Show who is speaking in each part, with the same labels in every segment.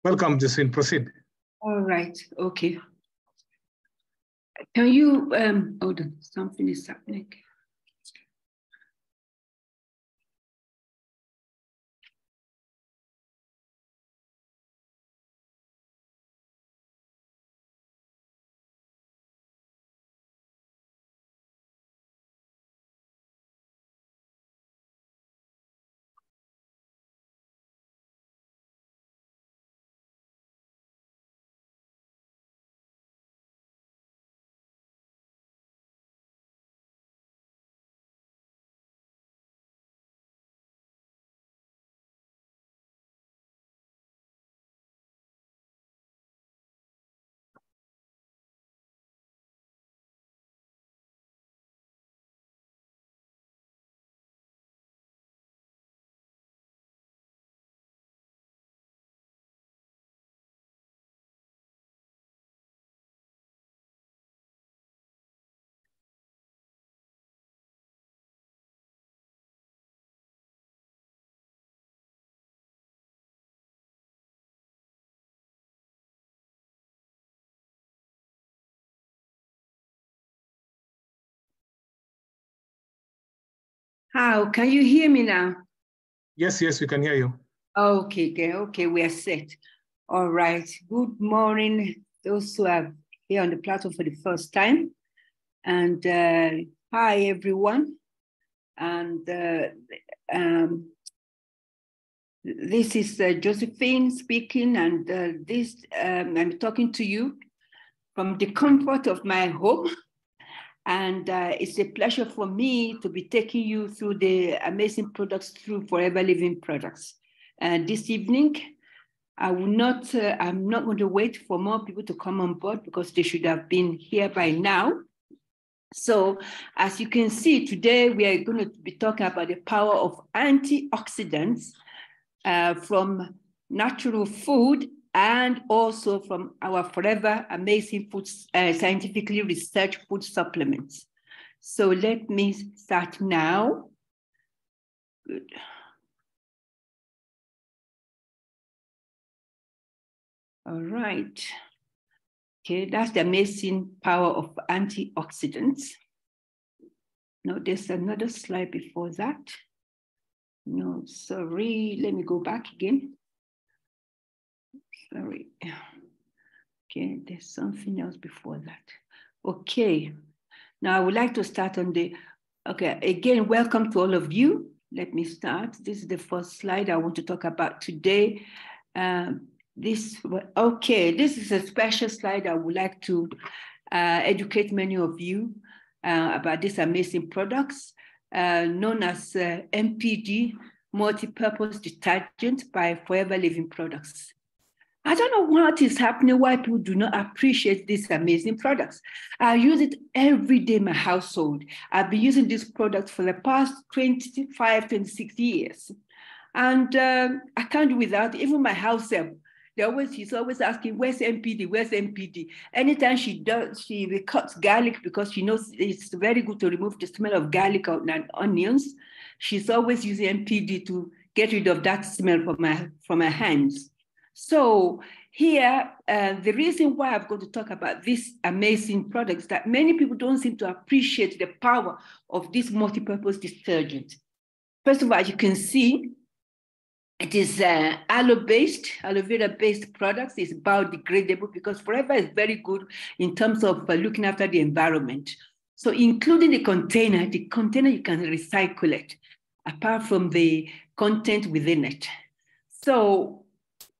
Speaker 1: Welcome, Josephine. Proceed.
Speaker 2: All right. Okay. Can you hold on? Something is happening. How can you hear me now?
Speaker 1: Yes, we can hear you.
Speaker 2: Okay, we are set. All right. Good morning, those who are here on the platform for the first time. And hi, everyone. And this is Josephine speaking, and I'm talking to you from the comfort of my home. And it's a pleasure for me to be taking you through the amazing products through Forever Living Products. And this evening, I'm not going to wait for more people to come on board because they should have been here by now. So as you can see, today we are going to be talking about the power of antioxidants from natural food and also from our forever amazing foods, scientifically researched food supplements. So let me start now. Good. All right. Okay, that's the amazing power of antioxidants. No, there's another slide before that. No, sorry, let me go back again. Sorry. Okay, there's something else before that. Okay, now I would like to start on the, okay, again, welcome to all of you. Let me start. This is the first slide I want to talk about today. This is a special slide I would like to educate many of you about these amazing products known as MPD, multi-purpose detergent by Forever Living Products. I don't know what is happening, why people do not appreciate these amazing products. I use it every day in my household. I've been using this product for the past 25, 26 years. And I can't do without it. Even my house help. She's always asking, where's MPD, where's MPD? Anytime she cuts garlic because she knows it's very good to remove the smell of garlic and onions, she's always using MPD to get rid of that smell from her hands. So here, the reason why I'm going to talk about this amazing product is that many people don't seem to appreciate the power of this multi-purpose detergent. First of all, as you can see, it is aloe vera-based products. It's biodegradable because Forever is very good in terms of looking after the environment. So including the container you can recycle it, apart from the content within it. So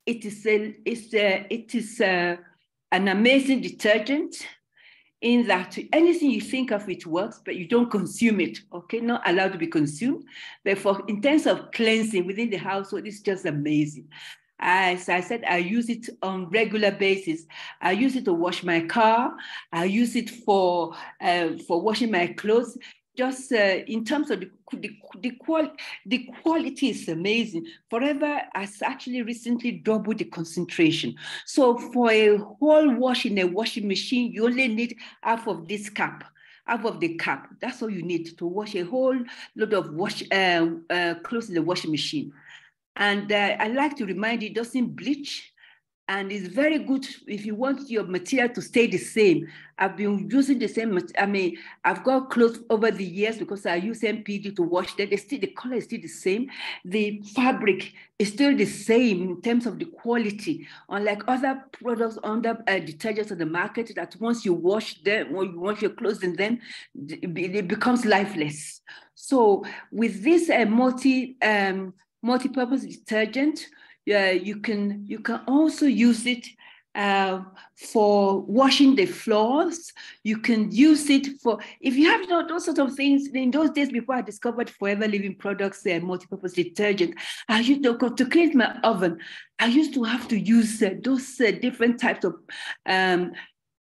Speaker 2: it is an amazing detergent in that anything you think of it works, but you don't consume it, okay? Not allowed to be consumed. But in terms of cleansing within the household, it's just amazing. As I said, I use it on regular basis. I use it to wash my car. I use it for washing my clothes. Just in terms of the quality is amazing. Forever has actually recently doubled the concentration. So for a whole wash in a washing machine, you only need half of this cup, half of the cup. That's all you need to wash a whole lot of clothes in the washing machine. And I like to remind you, it doesn't bleach. And it's very good if you want your material to stay the same. I've been using the same, I've got clothes over the years because I use MPD to wash them. The color is still the same. The fabric is still the same in terms of the quality. Unlike other products under detergents on the market that once you wash them, or you wash your clothes in them, it becomes lifeless. So with this multi-purpose detergent, you can also use it for washing the floors. You can use it for, if you have those sort of things. In those days before I discovered Forever Living Products multi-purpose detergent, I used to clean my oven. I used to have to use those different types of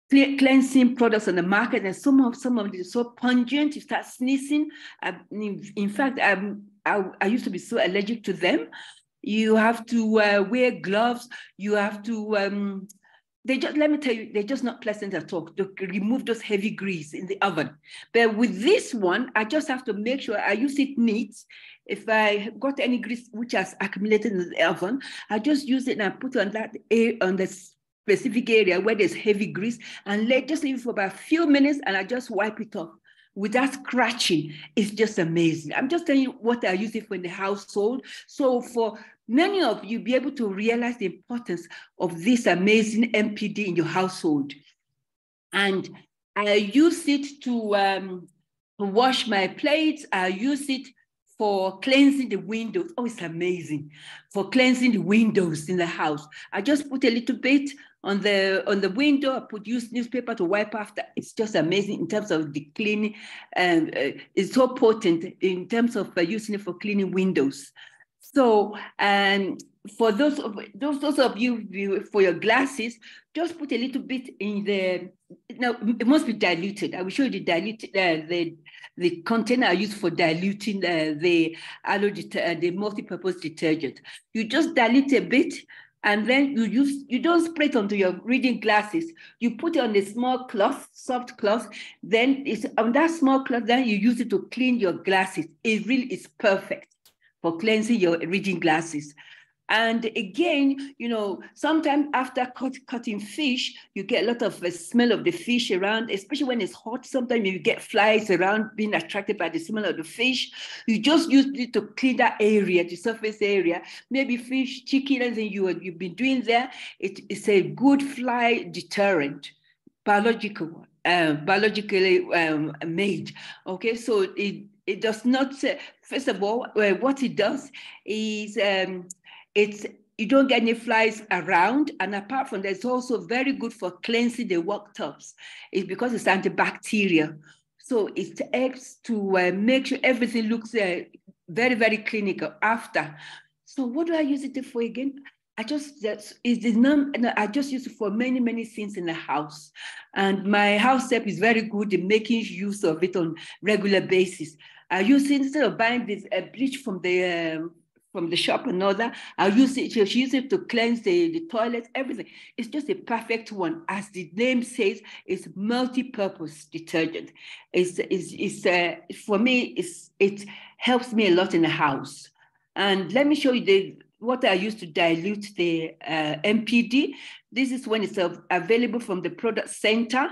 Speaker 2: cleansing products on the market, and some of them are so pungent, you start sneezing. In fact, I used to be so allergic to them. You have to wear gloves. You have to, let me tell you, they're just not pleasant at all to remove those heavy grease in the oven. But with this one, I just have to make sure I use it neat. If I got any grease which has accumulated in the oven, I just use it and I put it on the specific area where there's heavy grease, and just leave it for about a few minutes, and I just wipe it off without scratching. It's just amazing. I'm just telling you what I use it for in the household. So for many of you, be able to realize the importance of this amazing MPD in your household. And I use it to wash my plates. I use it for cleansing the windows. Oh, it's amazing. For cleansing the windows in the house. I just put a little bit on the window. I use newspaper to wipe after. It's just amazing in terms of the cleaning. And it's so potent in terms of using it for cleaning windows. So, for those of you for your glasses, just put a little bit in the. Now it must be diluted. I will show you the diluted the container I use for diluting the multi-purpose detergent. You just dilute a bit, and then you don't spray it onto your reading glasses. You put it on a small cloth, soft cloth. Then it's on that small cloth. Then you use it to clean your glasses. It really is perfect for cleansing your reading glasses. And again, sometimes after cutting fish, you get a lot of smell of the fish around, especially when it's hot. Sometimes you get flies around being attracted by the smell of the fish. You just use it to clean that area, the surface area. Maybe fish, chicken, anything you've been doing there. It's a good fly deterrent, biologically made. Okay, so it does not. First of all, what it does is you don't get any flies around, and apart from that, it's also very good for cleansing the worktops. It's because it's antibacterial, so it helps to make sure everything looks very, very clinical after. So what do I use it for again? I just use it for many things in the house, and my house help is very good in making use of it on regular basis. I use it instead of buying this bleach from the shop and all that. I use it to cleanse the toilets, everything. It's just a perfect one. As the name says, it's multi-purpose detergent. For me, it helps me a lot in the house. And let me show you what I use to dilute the MPD. This is when it's available from the product center.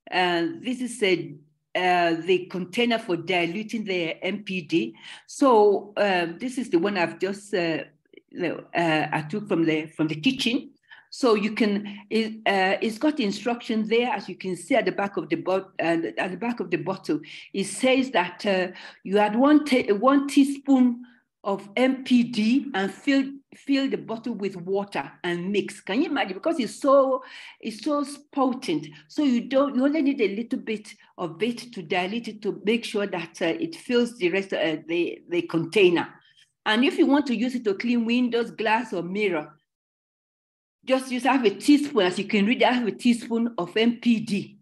Speaker 2: This is the container for diluting the MPD. So this is the one I've just I took from the kitchen. So you can it's got instructions there, as you can see at the back of the bottle. It says that you add one teaspoon of MPD and fill the bottle with water and mix. Can you imagine? Because it's so potent. So you only need a little bit of it to dilute it to make sure that it fills the rest of the container. And if you want to use it to clean windows, glass, or mirror, just have a teaspoon. As you can read, I have a teaspoon of MPD.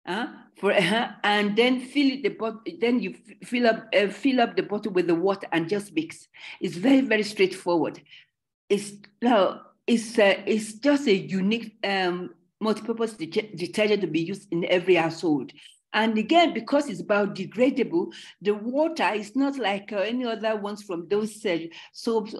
Speaker 2: And then then you fill up the bottle with the water and just mix. It's very, very straightforward. It's just a unique multi-purpose detergent to be used in every household. And again, because it's biodegradable, the water is not like any other ones from those soaps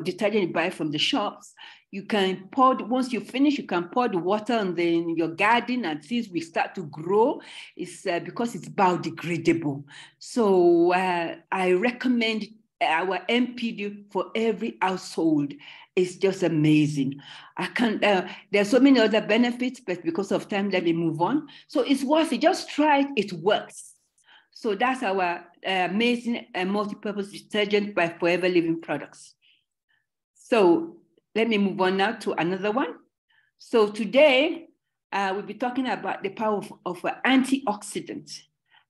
Speaker 2: detergent you buy from the shops. You can pour, once you finish, you can pour the water on in your garden, and since we start to grow, it's because it's biodegradable. So I recommend our NPD for every household. It's just amazing. I can't, there's so many other benefits, but because of time, let me move on. So it's worth it, just try it, it works. So that's our amazing multi-purpose detergent by Forever Living Products. So let me move on now to another one. So today, we'll be talking about the power of antioxidants.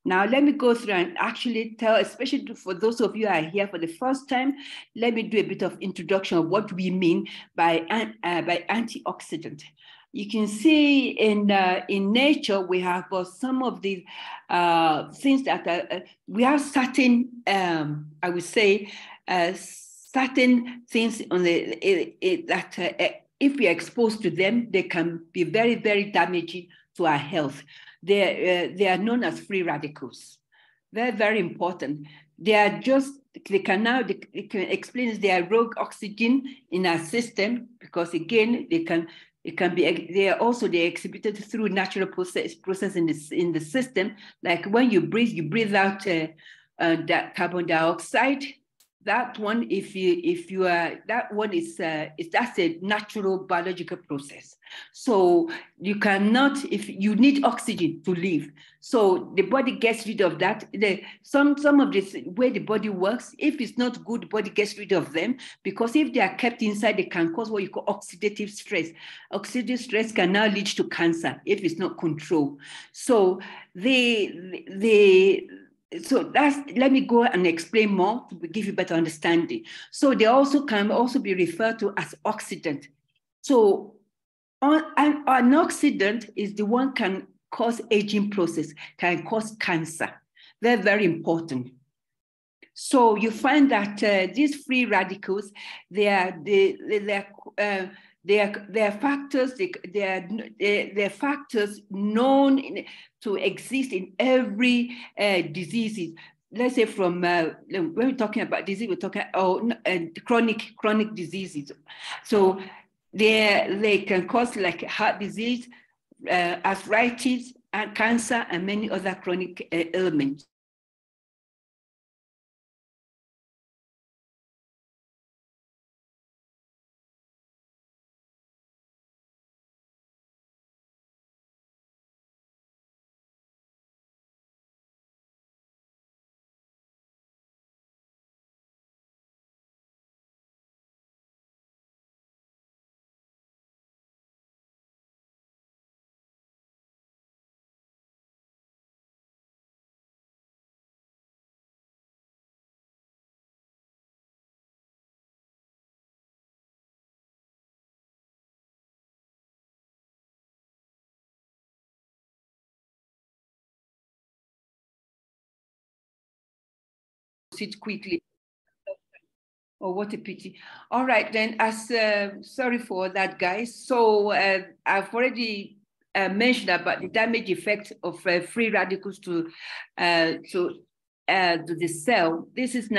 Speaker 2: Now, let me go through and actually tell, especially for those of you who are here for the first time, let me do a bit of introduction of what we mean by antioxidant. You can see in nature, we have some of these things that we have certain, I would say, certain things on that if we are exposed to them, they can be very, very damaging to our health. They are known as free radicals. Very, very important. They are just, they can explain they are rogue oxygen in our system, because again, they're exhibited through natural process in the system. Like when you breathe out that carbon dioxide. That one, that's a natural biological process. So you cannot, if you need oxygen to live. So the body gets rid of that. Some of this way the body works, if it's not good, the body gets rid of them, because if they are kept inside, they can cause what you call oxidative stress. Oxidative stress can now lead to cancer if it's not controlled. So so let me go and explain more to give you better understanding. So they can also be referred to as oxidant. So an oxidant is the one can cause aging process, can cause cancer. They're very important. So you find that these free radicals, they are factors. They are factors known to exist in every diseases. Let's say from when we're talking about disease, we're talking chronic diseases. So they can cause like heart disease, arthritis, and cancer, and many other chronic ailments. Proceed quickly. Oh, what a pity. All right, then, sorry for that, guys. So I've already mentioned about the damage effect of free radicals to the cell. This is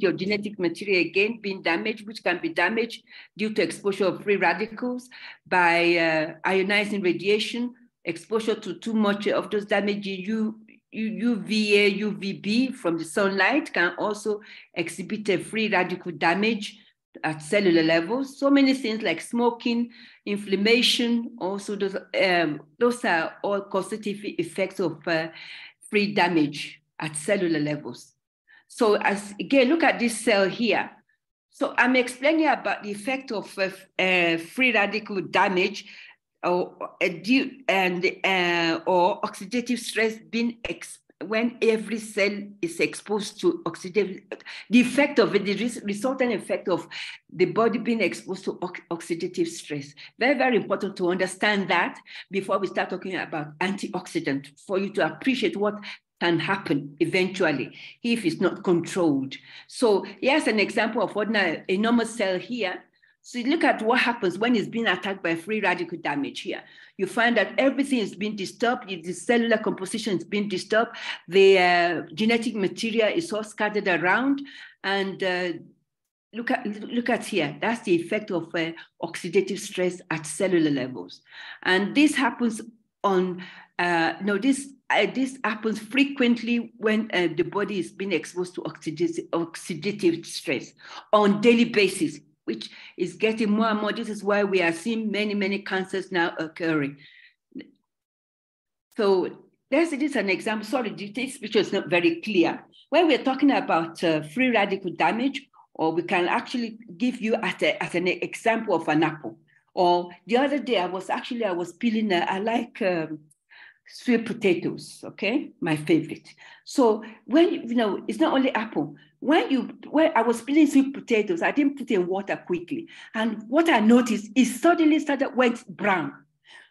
Speaker 2: your genetic material again being damaged, which can be damaged due to exposure of free radicals by ionizing radiation, exposure to too much of those damaging UVA, UVB from the sunlight can also exhibit a free radical damage at cellular levels. So many things like smoking, inflammation, also those are all causative effects of free damage at cellular levels. So again, look at this cell here. So I'm explaining about the effect of free radical damage or oxidative stress being when every cell is exposed to oxidative, the effect of it, the resultant effect of the body being exposed to oxidative stress. Very, very important to understand that before we start talking about antioxidant, for you to appreciate what can happen eventually if it's not controlled. So here's an example of a normal cell here. So you look at what happens when it's being attacked by free radical damage here. You find that everything is being disturbed, the cellular composition is being disturbed, the genetic material is all scattered around, and look at here. That's the effect of oxidative stress at cellular levels, and this happens on this happens frequently when the body is being exposed to oxidative stress on daily basis, which is getting more and more. This is why we are seeing many cancers now occurring. So this is an example. Sorry, this picture is not very clear. When we're talking about free radical damage, or we can actually give you as an example of an apple. Or the other day, I was peeling, I like sweet potatoes, okay? My favorite. So when, it's not only apple. When I was peeling sweet potatoes, I didn't put in water quickly. And what I noticed is suddenly went brown.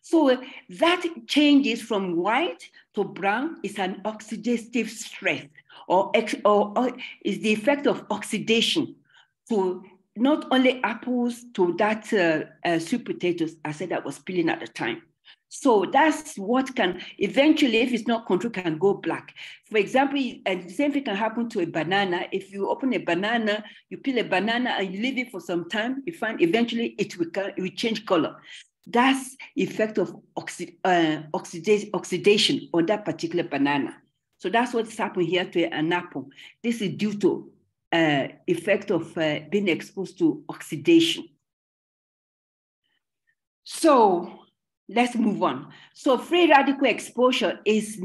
Speaker 2: So that changes from white to brown is an oxidative stress, or is the effect of oxidation to not only apples, to that sweet potatoes I said I was peeling at the time. So that's what can eventually, if it's not controlled, can go black. For example, and the same thing can happen to a banana. If you open a banana, you peel a banana and you leave it for some time, you find eventually it will change color. That's effect of oxidation on that particular banana. So that's what's happened here to an apple. This is due to effect of being exposed to oxidation. So let's move on. So free radical exposure is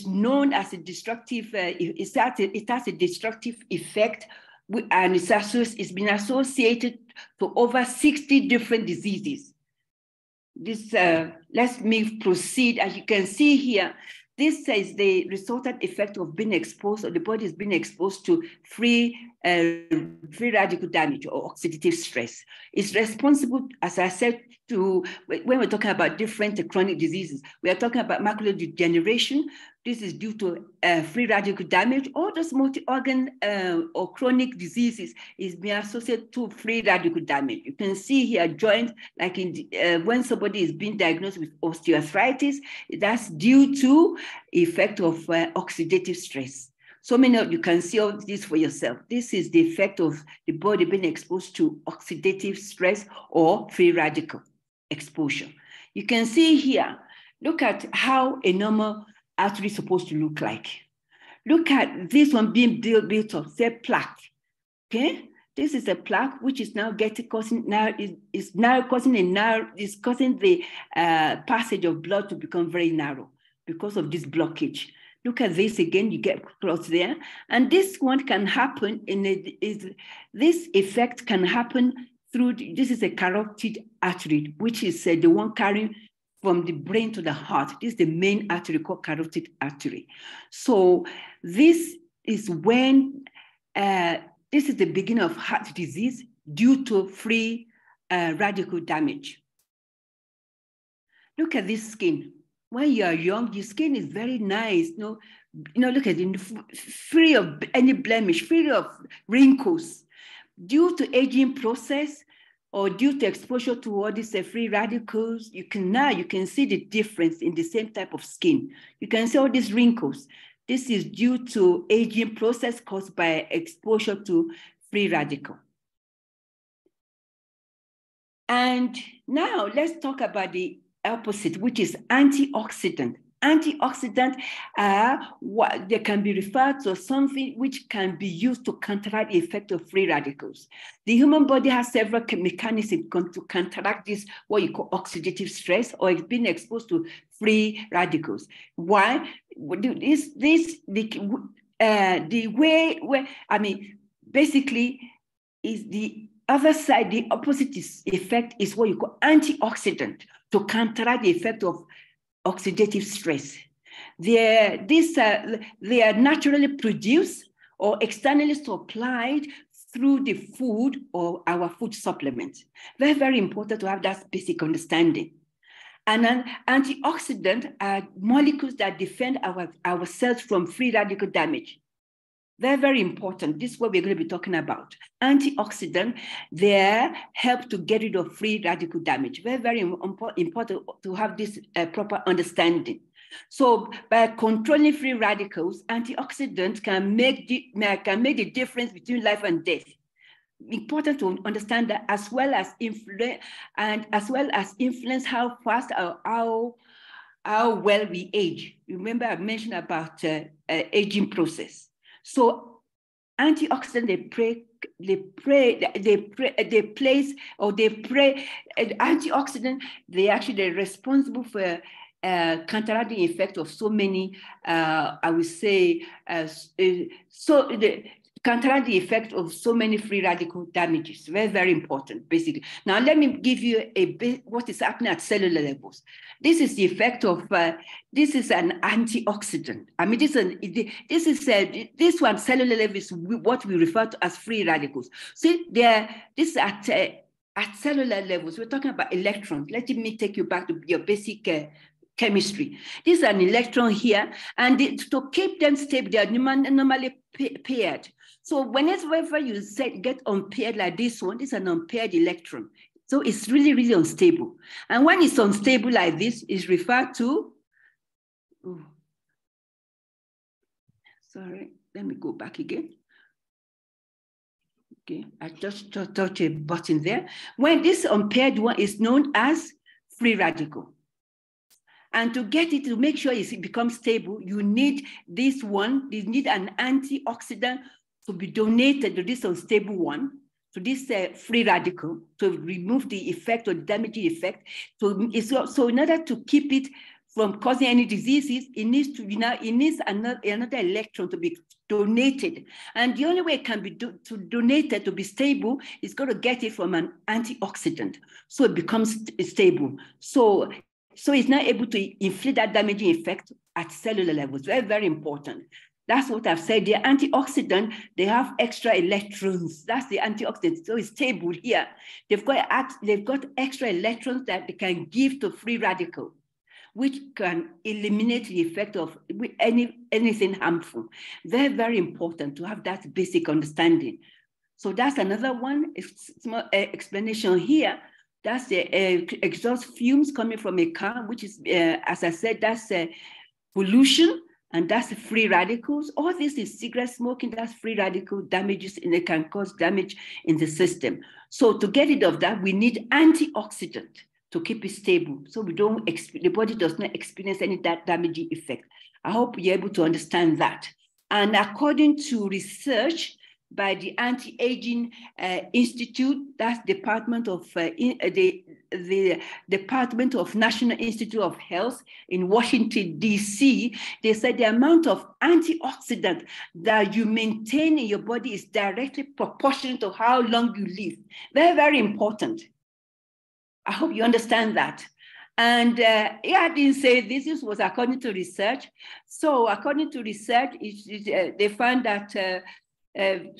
Speaker 2: known as a destructive. It has a destructive effect, and it's been associated to over 60 different diseases. This let me proceed. As you can see here, this is the resultant effect of being exposed, or the body is being exposed to free radical damage or oxidative stress. It's responsible, as I said, when we're talking about different chronic diseases, we are talking about macular degeneration. This is due to free radical damage. All those multi-organ or chronic diseases is being associated to free radical damage. You can see here joints, like when somebody is being diagnosed with osteoarthritis, that's due to effect of oxidative stress. So many of you can see all this for yourself. This is the effect of the body being exposed to oxidative stress or free radical exposure. You can see here, look at how a normal artery is supposed to look like. Look at this one being built up, say plaque, okay? This is a plaque which is now causing the passage of blood to become very narrow because of this blockage. Look at this again, you get close there. And this one can happen this effect can happen through, this is a carotid artery, which is the one carrying from the brain to the heart. This is the main artery called carotid artery. So this is when, this is the beginning of heart disease due to free radical damage. Look at this skin. When you are young, your skin is very nice. Look at it, free of any blemish, free of wrinkles. Due to aging process or due to exposure to all these free radicals, you can see the difference in the same type of skin. You can see all these wrinkles. This is due to aging process caused by exposure to free radical. And now let's talk about the opposite, which is antioxidant. Antioxidant they can be referred to as something which can be used to counteract the effect of free radicals. The human body has several mechanisms to counteract this, what you call oxidative stress, or it's been exposed to free radicals. Why? Basically, is the other side, the opposite effect is what you call antioxidant, to counteract the effect of oxidative stress. They are naturally produced or externally supplied through the food or our food supplements. Very, very important to have that basic understanding. And an antioxidant are molecules that defend our cells from free radical damage. Very, very important. This is what we're going to be talking about. Antioxidants, they help to get rid of free radical damage. Very, very important to have this proper understanding. So by controlling free radicals, antioxidants can make the difference between life and death. Important to understand that, as well as influence how fast or how well we age. Remember, I mentioned antioxidants aging process. So antioxidants, antioxidants, they're responsible for counteracting the effect of so many, I would say, counteract the effect of so many free radical damages. Very, very important, basically. Now, let me give you a bit what is happening at cellular levels. This is the effect of, this is an antioxidant. I mean, this one, cellular level, is what we refer to as free radicals. See, this is at cellular levels. We're talking about electrons. Let me take you back to your basic chemistry. This is an electron here, and to keep them stable, they are normally paired. So whenever you get unpaired like this one, this is an unpaired electron. So it's really, really unstable. And when it's unstable like this, it's referred to, sorry, let me go back again. Okay, I just touched a button there. When this unpaired one is known as free radical. And to get it, to make sure it becomes stable, you need this one, you need an antioxidant to be donated to this unstable one, to this free radical, to remove the effect or the damaging effect. So in order to keep it from causing any diseases, it needs another electron to be donated. And the only way it can be donated to be stable is going to get it from an antioxidant. So it becomes stable. So it's not able to inflict that damaging effect at cellular levels. Very, very important. That's what I've said. The antioxidant, they have extra electrons. That's the antioxidant. So it's stable here. They've got extra electrons that they can give to free radical, which can eliminate the effect of anything harmful. Very, very important to have that basic understanding. So that's another one. Small explanation here. That's the exhaust fumes coming from a car, which is, as I said, that's pollution, and that's free radicals. All this is cigarette smoking, that's free radical damages, and it can cause damage in the system. So to get rid of that, we need antioxidant to keep it stable, so the body does not experience any damaging effect. I hope you're able to understand that. And according to research by the Anti-Aging Institute, that's Department of the Department of National Institute of Health in Washington, D.C., they said the amount of antioxidant that you maintain in your body is directly proportional to how long you live. Very, very important. I hope you understand that. And I didn't say this was according to research. So according to research, they found that the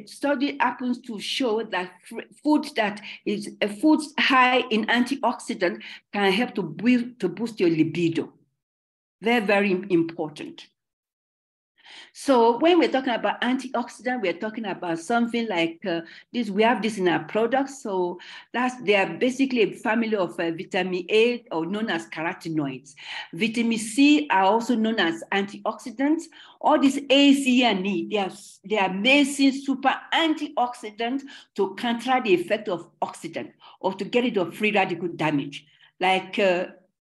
Speaker 2: study happens to show that foods high in antioxidant can help to boost your libido. Very, very important. So when we're talking about antioxidant, we're talking about something like this. We have this in our products. So they are basically a family of vitamin A, or known as carotenoids. Vitamin C are also known as antioxidants. All these A, C, and E, they are amazing super antioxidants to counteract the effect of oxidant or to get rid of free radical damage. Like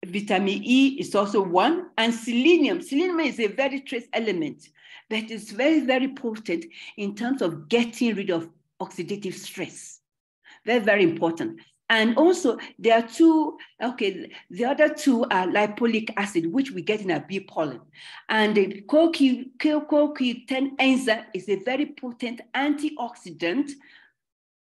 Speaker 2: vitamin E is also one, and selenium. Selenium is a very trace element, but it's very, very potent in terms of getting rid of oxidative stress. Very, very important. And also there are two, the other two are lipolic acid, which we get in our bee pollen. And the CoQ10 enzyme is a very potent antioxidant,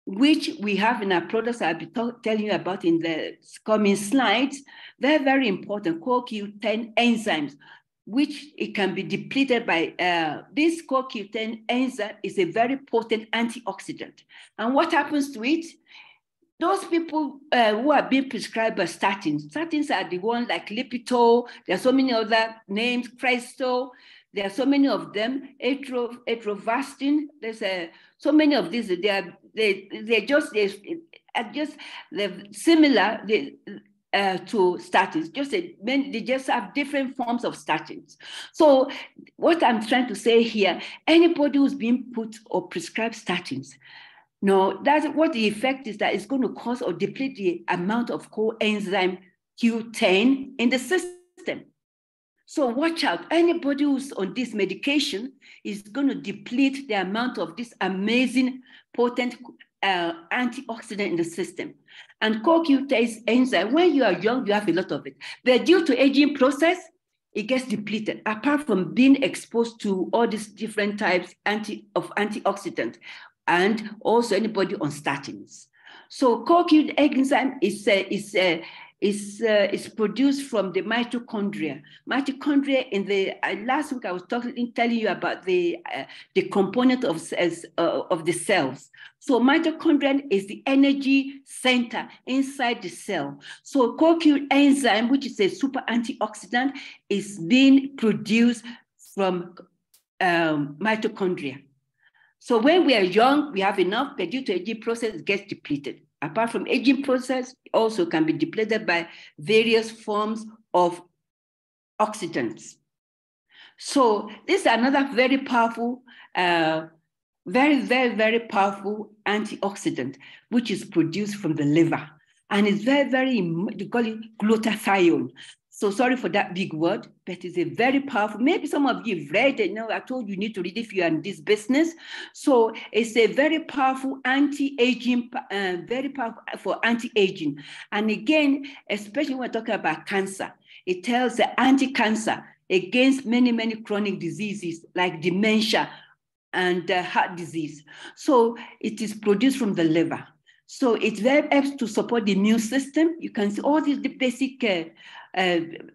Speaker 2: which we have in our products I'll be telling you about in the coming slides. Very, very important, CoQ10 enzymes, which it can be depleted by this CoQ10 enzyme is a very potent antioxidant. And what happens to it? Those people who are being prescribed by statins are the ones like Lipitor, there are so many other names, Cresto, there are so many of them, Atrovastin, there's so many of these, they're similar, to statins. They just have different forms of statins. So what I'm trying to say here, anybody who's being put or prescribed statins, no, that's what the effect is, that it's going to cause or deplete the amount of coenzyme Q10 in the system. So watch out. Anybody who's on this medication is going to deplete the amount of this amazing, potent antioxidant in the system. And CoQ10 enzyme, when you are young, you have a lot of it. But due to aging process, it gets depleted, apart from being exposed to all these different types of antioxidants, and also anybody on statins. So CoQ10 enzyme is produced from the mitochondria. Mitochondria, in the last week I was telling you about the component of the cells. So mitochondria is the energy center inside the cell. So CoQ enzyme, which is a super antioxidant, is being produced from mitochondria. So when we are young, we have enough, but due to aging process, it gets depleted. Apart from aging process, also can be depleted by various forms of oxidants. So this is another very powerful, very powerful antioxidant, which is produced from the liver. And it's they call it glutathione. So sorry for that big word, but it's a very powerful, maybe some of you have read it. I told you need to read if you're in this business. So it's a very powerful anti-aging, very powerful for anti-aging. And again, especially when we're talking about cancer, it tells the anti-cancer against many chronic diseases like dementia and heart disease. So it is produced from the liver. So it helps to support the immune system. You can see all these basic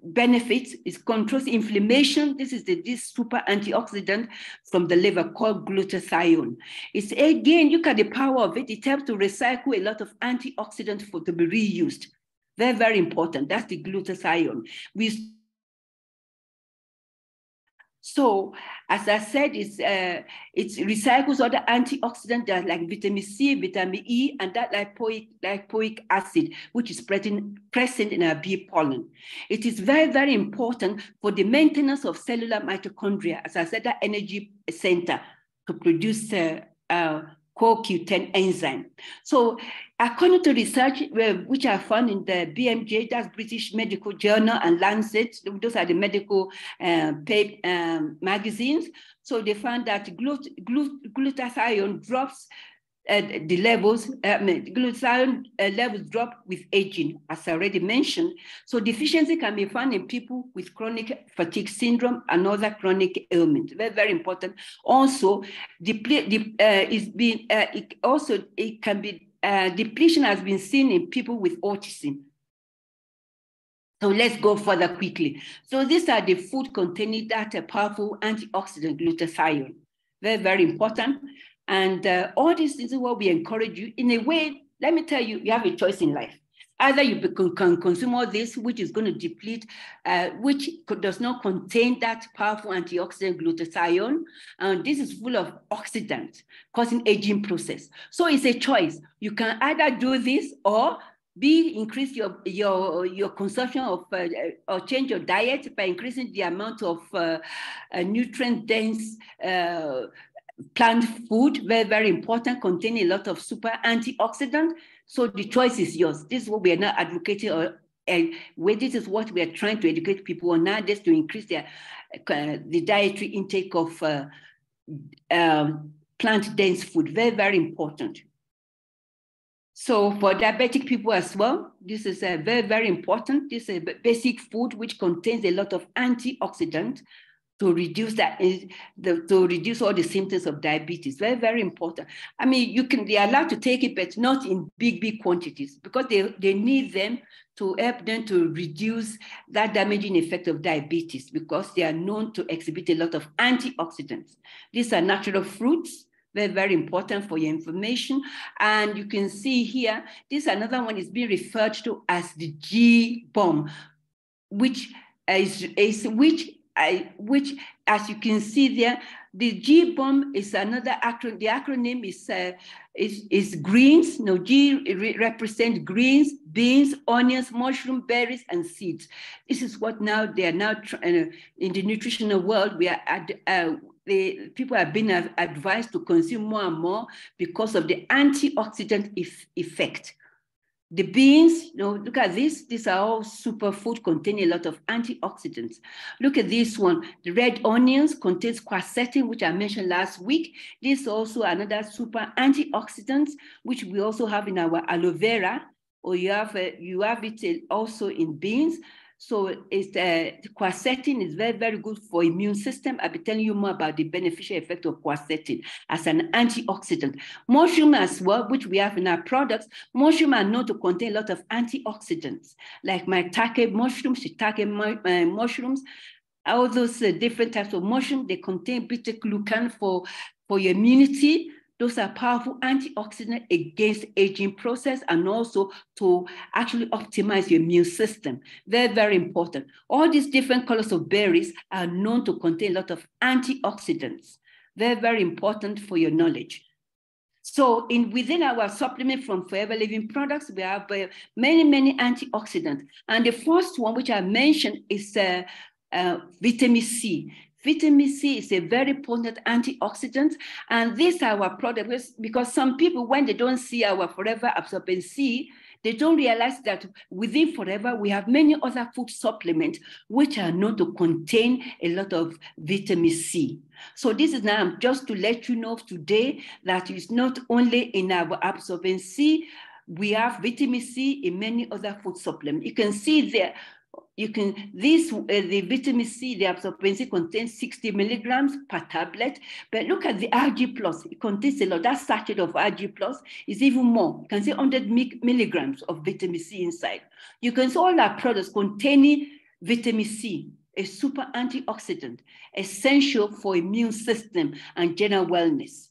Speaker 2: benefits. It controls inflammation. This is this super antioxidant from the liver called glutathione. It's again, look at the power of it. It helps to recycle a lot of antioxidants to be reused. Very important. That's the glutathione. So, as I said, it recycles other antioxidants that like vitamin C, vitamin E, and that lipoic acid, which is present in our bee pollen. It is very important for the maintenance of cellular mitochondria, as I said, that energy center to produce CoQ10 enzyme. So according to research, which I found in the BMJ, that's British Medical Journal, and Lancet, those are the medical magazines. So they found that glutathione drops the levels, glutathione levels drop with aging, as I already mentioned. So deficiency can be found in people with chronic fatigue syndrome and other chronic ailments. Very important. Also, depletion has been seen in people with autism. So let's go further quickly. So these are the food containing that powerful antioxidant glutathione. Very important. And all this is what we encourage you. In a way, let me tell you, you have a choice in life. Either you can consume all this, which is going to deplete, which does not contain that powerful antioxidant glutathione. And this is full of oxidants, causing aging process. So it's a choice. You can either do this or increase your consumption of, or change your diet by increasing the amount of nutrient-dense plant food, very important, containing a lot of super antioxidant. So the choice is yours. This is what we are now advocating, this is what we are trying to educate people on now, just to increase the dietary intake of plant-dense food. Very important. So for diabetic people as well, this is very important. This is a basic food which contains a lot of antioxidant to reduce to reduce all the symptoms of diabetes. Very important. I mean, they are allowed to take it, but not in big quantities, because they need them to help them to reduce that damaging effect of diabetes, because they are known to exhibit a lot of antioxidants. These are natural fruits. Very important for your information. And you can see here, this another one is being referred to as the G bomb, which which, as you can see there, the GBOM is another acronym. The acronym is greens. No, G represents greens, beans, onions, mushroom, berries, and seeds. This is what now they are now in the nutritional world. We are people have been advised to consume more and more because of the antioxidant effect. The beans, look at this. These are all superfood containing a lot of antioxidants. Look at this one. The red onions contains quercetin, which I mentioned last week. This is also another super antioxidant, which we also have in our aloe vera, or you have it also in beans. So the quercetin is very, very good for immune system. I'll be telling you more about the beneficial effect of quercetin as an antioxidant. Mushroom as well, which we have in our products. Mushroom are known to contain a lot of antioxidants, like maitake mushrooms, shiitake mushrooms. All those different types of mushrooms, they contain beta-glucan for your immunity. Those are powerful antioxidants against aging process and also to actually optimize your immune system. Very, very important. All these different colors of berries are known to contain a lot of antioxidants. Very, very important for your knowledge. So within our supplement from Forever Living products, we have many, many antioxidants. And the first one, which I mentioned, is vitamin C. Vitamin C is a very potent antioxidant, and this is our product because some people, when they don't see our Forever Absorbent C, they don't realize that within Forever, we have many other food supplements which are known to contain a lot of vitamin C. So this is now just to let you know today that it's not only in our Absorbent C, we have vitamin C in many other food supplements. You can see there, the vitamin C, the absorbent C contains 60 milligrams per tablet. But look at the RG Plus, it contains a lot. That sachet of RG Plus is even more. You can see 100 milligrams of vitamin C inside. You can see all our products containing vitamin C, a super antioxidant, essential for immune system and general wellness.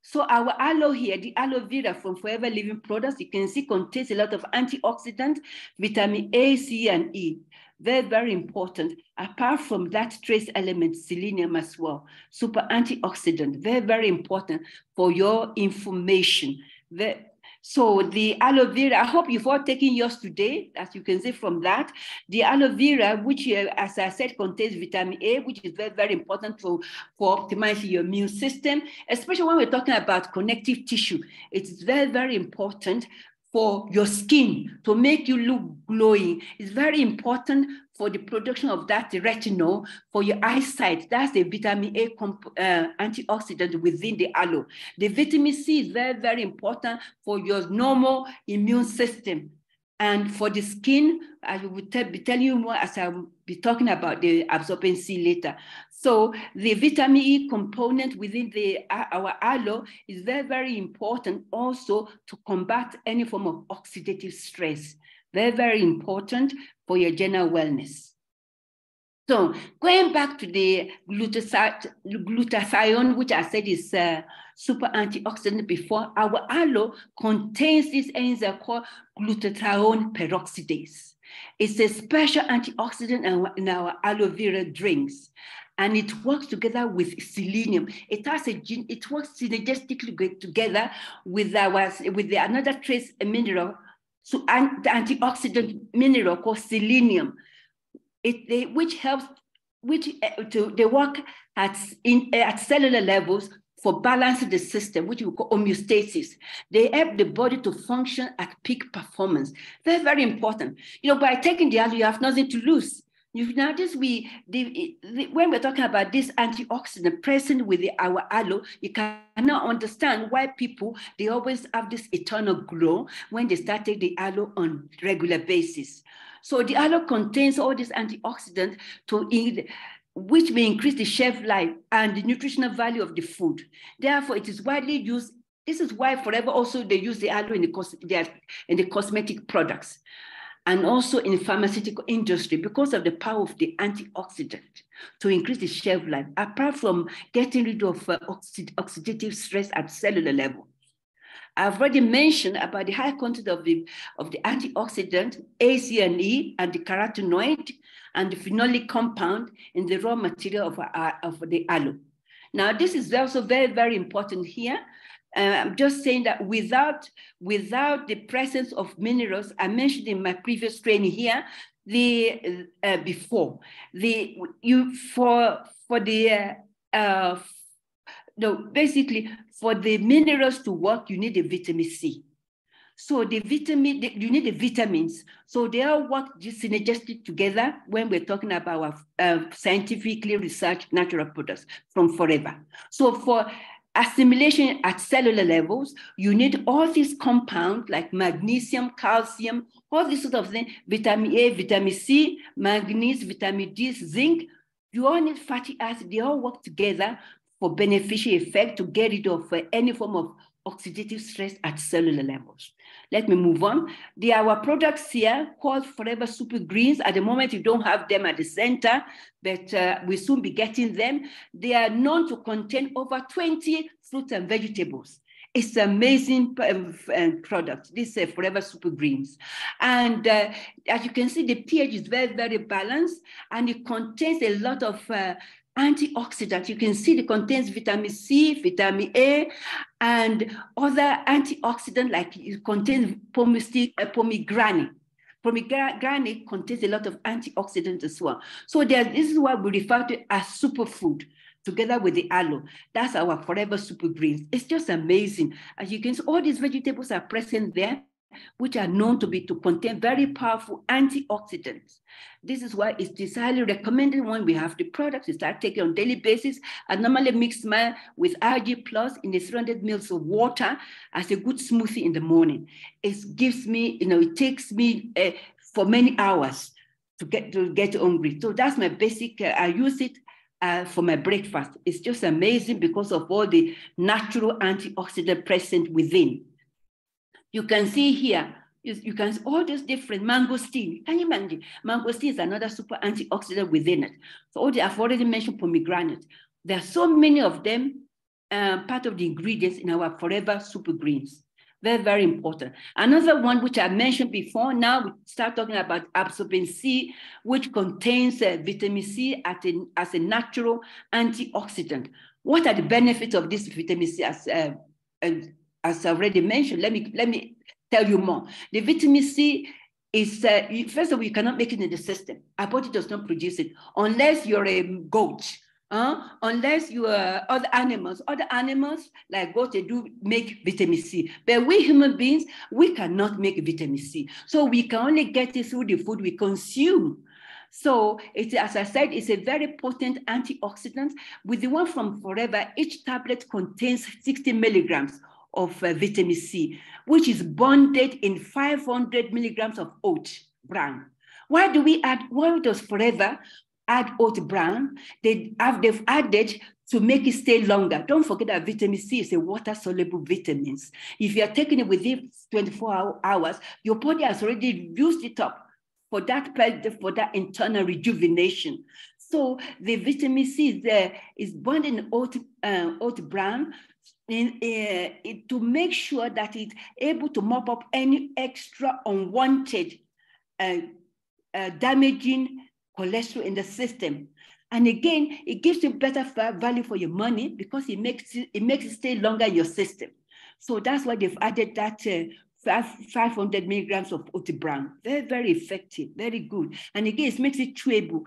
Speaker 2: So our aloe here, the aloe vera from Forever Living products, you can see contains a lot of antioxidants, vitamin A, C, and E. Very, very important. Apart from that trace element, selenium as well. Super antioxidant, very, very important for your information. So the aloe vera, I hope you've all taken yours today, as you can see from that. The aloe vera, which, as I said, contains vitamin A, which is very, very important for optimizing your immune system, especially when we're talking about connective tissue. It's very, very important for your skin to make you look glowing. It's very important for the production of that retinol for your eyesight. That's the vitamin A antioxidant within the aloe. The vitamin C is very, very important for your normal immune system. And for the skin, I will be telling you more as I will be talking about the absorbent C later. So the vitamin E component within our aloe is very, very important also to combat any form of oxidative stress. Very, very important for your general wellness. So going back to the glutathione, which I said is super antioxidant before, our aloe contains this enzyme called glutathione peroxidase. It's a special antioxidant in our aloe vera drinks, and it works together with selenium. It works synergistically together with another trace mineral, so the antioxidant mineral called selenium. They work at cellular levels for balancing the system, which we call homeostasis. They help the body to function at peak performance. Very, very important. By taking the aloe, you have nothing to lose. You've noticed when we're talking about this antioxidant present with our aloe, you cannot understand why people, they always have this eternal glow when they start taking the aloe on a regular basis. So the aloe contains all these antioxidants which may increase the shelf life and the nutritional value of the food. Therefore, it is widely used. This is why Forever also they use the aloe in the cosmetic products and also in the pharmaceutical industry because of the power of the antioxidant to increase the shelf life, apart from getting rid of oxidative stress at cellular level. I've already mentioned about the high content of the antioxidant A, C, and E, and the carotenoid. and the phenolic compound in the raw material of the aloe. Now, this is also very, very important here. I'm just saying that without the presence of minerals, I mentioned in my previous training here, basically for the minerals to work, you need a vitamin C. So you need the vitamins. So they all work synergistic together when we're talking about scientifically researched natural products from forever. So for assimilation at cellular levels, you need all these compounds like magnesium, calcium, all these sort of things, vitamin A, vitamin C, manganese, vitamin D, zinc. You all need fatty acids. They all work together for beneficial effect to get rid of any form of oxidative stress at cellular levels. Let me move on. There are our products here called Forever Super Greens. At the moment, you don't have them at the center, but we'll soon be getting them. They are known to contain over 20 fruits and vegetables. It's an amazing product. This is Forever Super Greens. And as you can see, the pH is very, very balanced, and it contains a lot of antioxidants. You can see it contains vitamin C, vitamin A, and other antioxidants, like it contains pomegranate. Pomegranate contains a lot of antioxidants as well. So this is what we refer to as superfood, together with the aloe. That's our Forever Super Greens. It's just amazing. As you can see, all these vegetables are present there, which are known to contain very powerful antioxidants. This is why it's highly recommended when we have the products, you start taking on a daily basis. I normally mix mine with RG Plus in the 300 ml of water as a good smoothie in the morning. It gives me, it takes me for many hours to get hungry. So that's my basic, I use it for my breakfast. It's just amazing because of all the natural antioxidant present within. You can see here, you can see all these different mangosteen. Can you imagine? Mangosteen is another super antioxidant within it. So I've already mentioned pomegranate. There are so many of them, part of the ingredients in our Forever Super Greens. Very, very important. Another one which I mentioned before, now we start talking about absorbin C, which contains vitamin C as a natural antioxidant. What are the benefits of this vitamin C as I already mentioned? Let me tell you more. The vitamin C is, first of all, you cannot make it in the system. Our body does not produce it unless you're a goat, unless you are other animals. Other animals like goats, they do make vitamin C. But we human beings, we cannot make vitamin C. So we can only get it through the food we consume. So as I said, it's a very potent antioxidant. With the one from Forever, each tablet contains 60 milligrams of vitamin C, which is bonded in 500 milligrams of oat bran. Why does Forever add oat bran? They've added to make it stay longer. Don't forget that vitamin C is a water-soluble vitamin. If you are taking it within 24 hours, your body has already used it up for that internal rejuvenation. So the vitamin C is bonded in oat bran, to make sure that it's able to mop up any extra unwanted damaging cholesterol in the system. And again, it gives you better value for your money because it makes it stay longer in your system. So that's why they've added that 500 milligrams of oat bran. Very, very effective, very good. And again, it makes it chewable.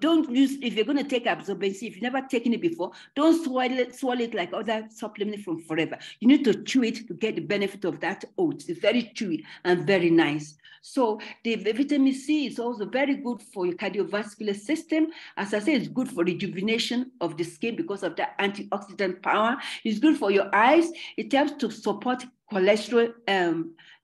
Speaker 2: Don't use, if you're going to take absorbent C, if you've never taken it before, don't swallow it like other supplements from Forever. You need to chew it to get the benefit of that oat. It's very chewy and very nice. So the vitamin C is also very good for your cardiovascular system. As I say, it's good for rejuvenation of the skin because of the antioxidant power. It's good for your eyes. It helps to support cholesterol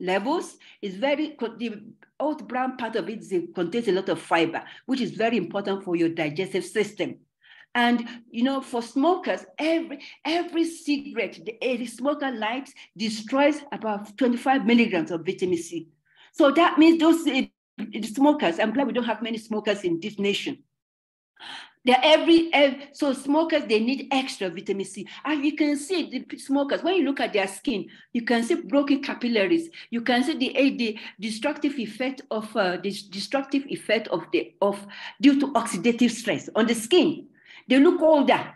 Speaker 2: levels. It's the oat bran part of it contains a lot of fiber, which is very important for your digestive system. And for smokers, every cigarette the smoker lights destroys about 25 milligrams of vitamin C. So that means those smokers, I'm glad we don't have many smokers in this nation. So smokers, they need extra vitamin C. And you can see the smokers, when you look at their skin, you can see broken capillaries. You can see the destructive effect of due to oxidative stress on the skin. They look older.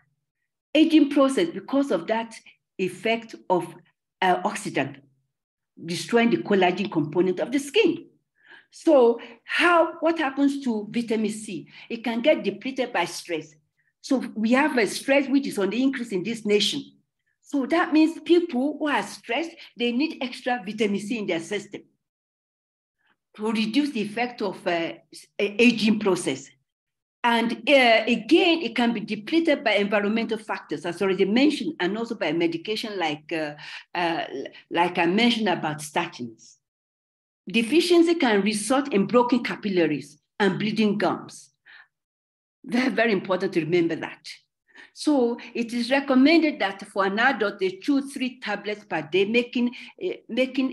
Speaker 2: Aging process because of that effect of oxidant destroying the collagen component of the skin. So what happens to vitamin C? It can get depleted by stress. So we have a stress which is on the increase in this nation. So that means people who are stressed, they need extra vitamin C in their system to reduce the effect of aging process. And again, it can be depleted by environmental factors, as already mentioned, and also by medication like I mentioned about statins. Deficiency can result in broken capillaries and bleeding gums. Very, very important to remember that. So it is recommended that for an adult, they chew 3 tablets per day, making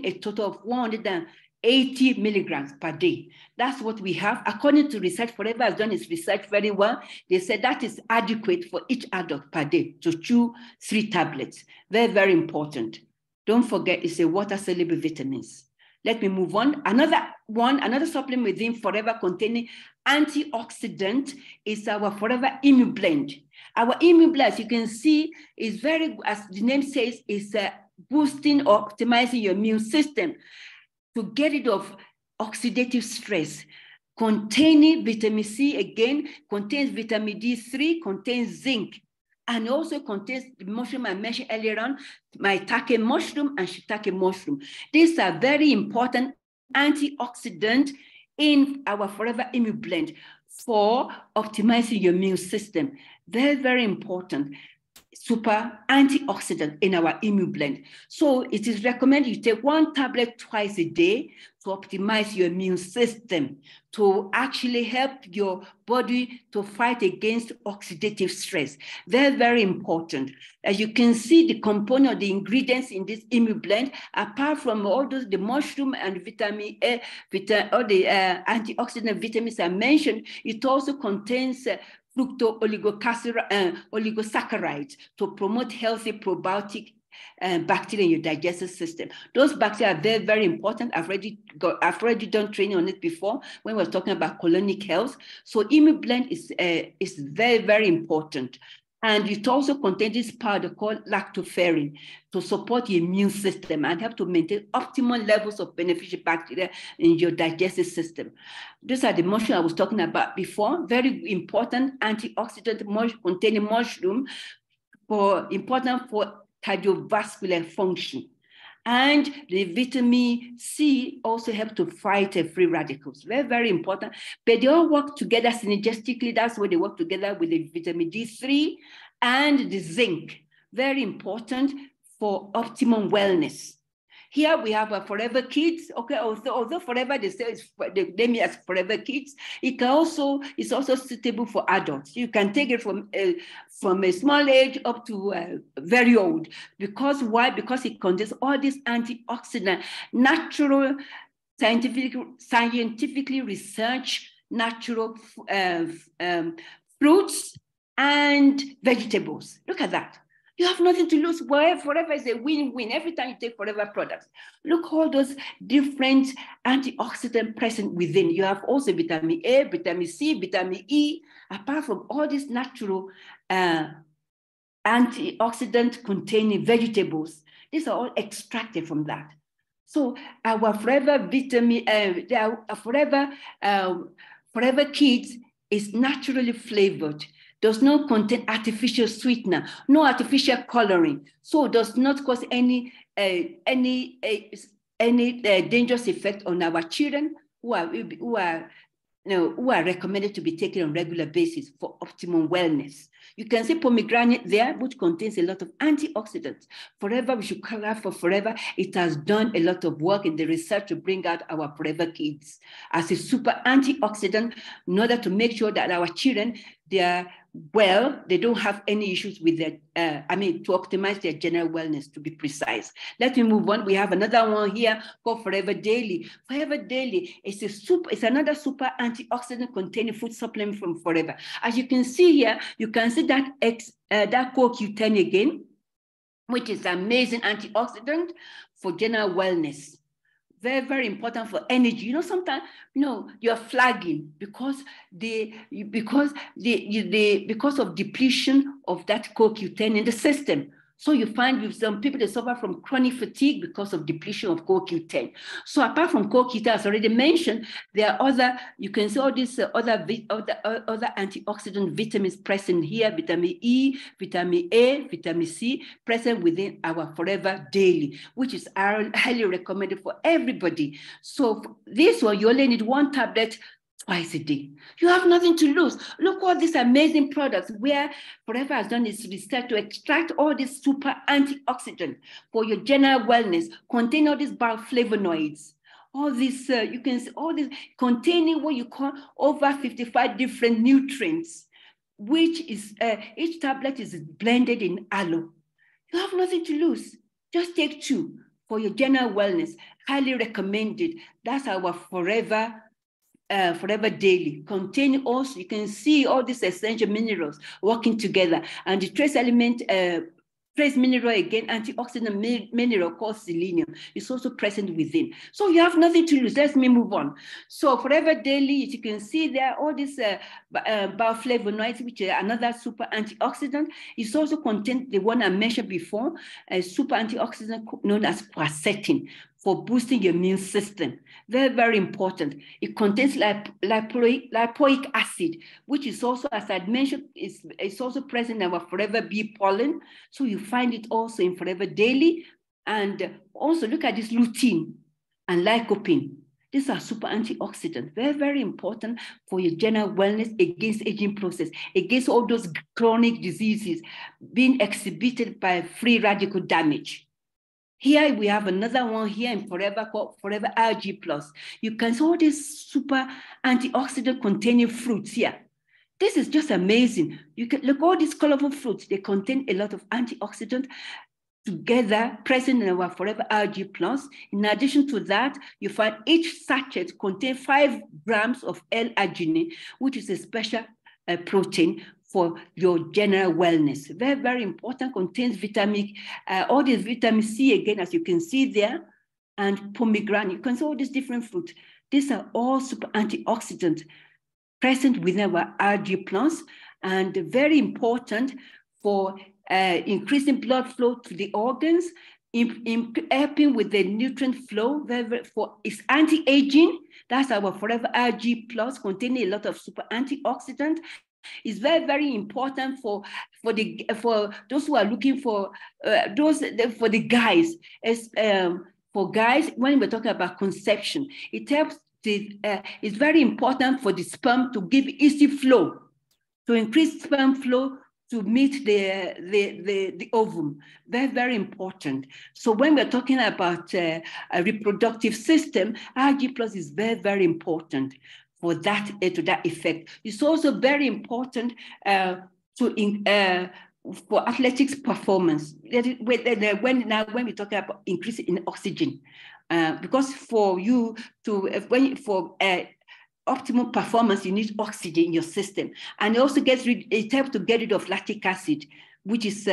Speaker 2: a total of 180 milligrams per day. That's what we have. According to research, Forever has done its research very well. They said that is adequate for each adult per day to chew 3 tablets. Very, very important. Don't forget, it's a water-soluble vitamins. Let me move on. Another supplement within Forever containing antioxidant is our Forever Immune Blend. Our Immune Blend, as you can see, is very, as the name says, is boosting or optimizing your immune system to get rid of oxidative stress. Containing vitamin C, again, contains vitamin D3, contains zinc, and also contains the mushroom I mentioned earlier on, maitake mushroom and shiitake mushroom. These are very important antioxidants in our Forever Immune Blend for optimizing your immune system. Very, very important. Super antioxidant in our Immune Blend. So it is recommended you take 1 tablet twice a day to optimize your immune system, to actually help your body to fight against oxidative stress. Very, very important. As you can see, the component of the ingredients in this Immune Blend, apart from all those, the mushroom and vitamin A, all the antioxidant vitamins I mentioned, it also contains oligosaccharides to promote healthy probiotic bacteria in your digestive system. Those bacteria are very, very important. I've already done training on it before when we were talking about colonic health. So Immune Blend is very, very important. And it also contains this powder called lactoferrin to support the immune system and help to maintain optimal levels of beneficial bacteria in your digestive system. These are the mushrooms I was talking about before. Very important antioxidant containing mushroom, important for cardiovascular function. And the vitamin C also helps to fight free radicals. Very, very important. But they all work together synergistically. That's why they work together with the vitamin D3 and the zinc. Very important for optimum wellness. Here we have a Forever Kids. Okay, although Forever, they name it as Forever Kids, it's also suitable for adults. You can take it from a small age up to very old. Because why? Because it contains all these antioxidants, natural, scientifically researched natural fruits and vegetables. Look at that. You have nothing to lose. Forever is a win-win every time you take Forever products. Look all those different antioxidants present within. You have also vitamin A, vitamin C, vitamin E, apart from all these natural antioxidant containing vegetables. These are all extracted from that. So our Forever Forever Kids is naturally flavored, does not contain artificial sweetener, no artificial coloring, so does not cause any dangerous effect on our children who are recommended to be taken on a regular basis for optimum wellness. You can see pomegranate there, which contains a lot of antioxidants. Forever, we should call out for Forever. It has done a lot of work in the research to bring out our Forever Kids as a super antioxidant in order to make sure that our children, they are well, they don't have any issues with their, to optimize their general wellness, to be precise. Let me move on. We have another one here called Forever Daily. Forever Daily is it's another super antioxidant containing food supplement from Forever. As you can see here, you can see that that CoQ10 again, which is amazing antioxidant for general wellness. Very, very important for energy. You know, sometimes, you're flagging because of depletion of that CoQ10 in the system. So you find with some people, they suffer from chronic fatigue because of depletion of CoQ10. So apart from CoQ10, as already mentioned, there are other, you can see all these other antioxidant vitamins present here, vitamin E, vitamin A, vitamin C, present within our Forever Daily, which is highly recommended for everybody. So this one, you only need 1 tablet twice a day. You have nothing to lose. Look all these amazing products where Forever has done its research to extract all these super antioxidants for your general wellness, contain all these bioflavonoids. All this, you can see all this containing what you call over 55 different nutrients, which is, each tablet is blended in aloe. You have nothing to lose. Just take 2 for your general wellness. Highly recommended. That's our Forever Daily. Containing also, you can see all these essential minerals working together, and the trace element, trace mineral again, antioxidant mineral called selenium is also present within. So you have nothing to lose. Let me move on. So Forever Daily, as you can see there, all these bioflavonoids, which are another super antioxidant. It also contains the one I mentioned before, a super antioxidant known as quercetin, for boosting your immune system. Very, very important. It contains lipoic acid, which is also, as I mentioned, is also present in our Forever Bee pollen. So you find it also in Forever Daily. And also look at this lutein and lycopene. These are super antioxidants, very, very important for your general wellness, against aging process, against all those chronic diseases being exhibited by free radical damage. Here we have another one here in Forever called Forever RG+. You can see all these super antioxidant containing fruits here. This is just amazing. You can look all these colorful fruits. They contain a lot of antioxidant together present in our Forever RG+. In addition to that, you find each sachet contains 5 grams of L-arginine, which is a special protein for your general wellness. Very, very important, contains vitamin, all these vitamin C again, as you can see there, and pomegranate. You can see all these different fruits. These are all super antioxidants present within our RG+, and very important for increasing blood flow to the organs, helping with the nutrient flow, for its anti-aging. That's our Forever RG+, containing a lot of super antioxidants. It's very, very important for those who are looking for for the guys. For guys, when we're talking about conception, it helps. It's very important for the sperm to give easy flow, to increase sperm flow to meet the ovum. Very, very important. So when we're talking about a reproductive system, RG+ is very, very important for that, to that effect. It's also very important for athletics performance. When we talk about increase in oxygen, because for you to optimal performance, you need oxygen in your system, and it also it helps to get rid of lactic acid, which is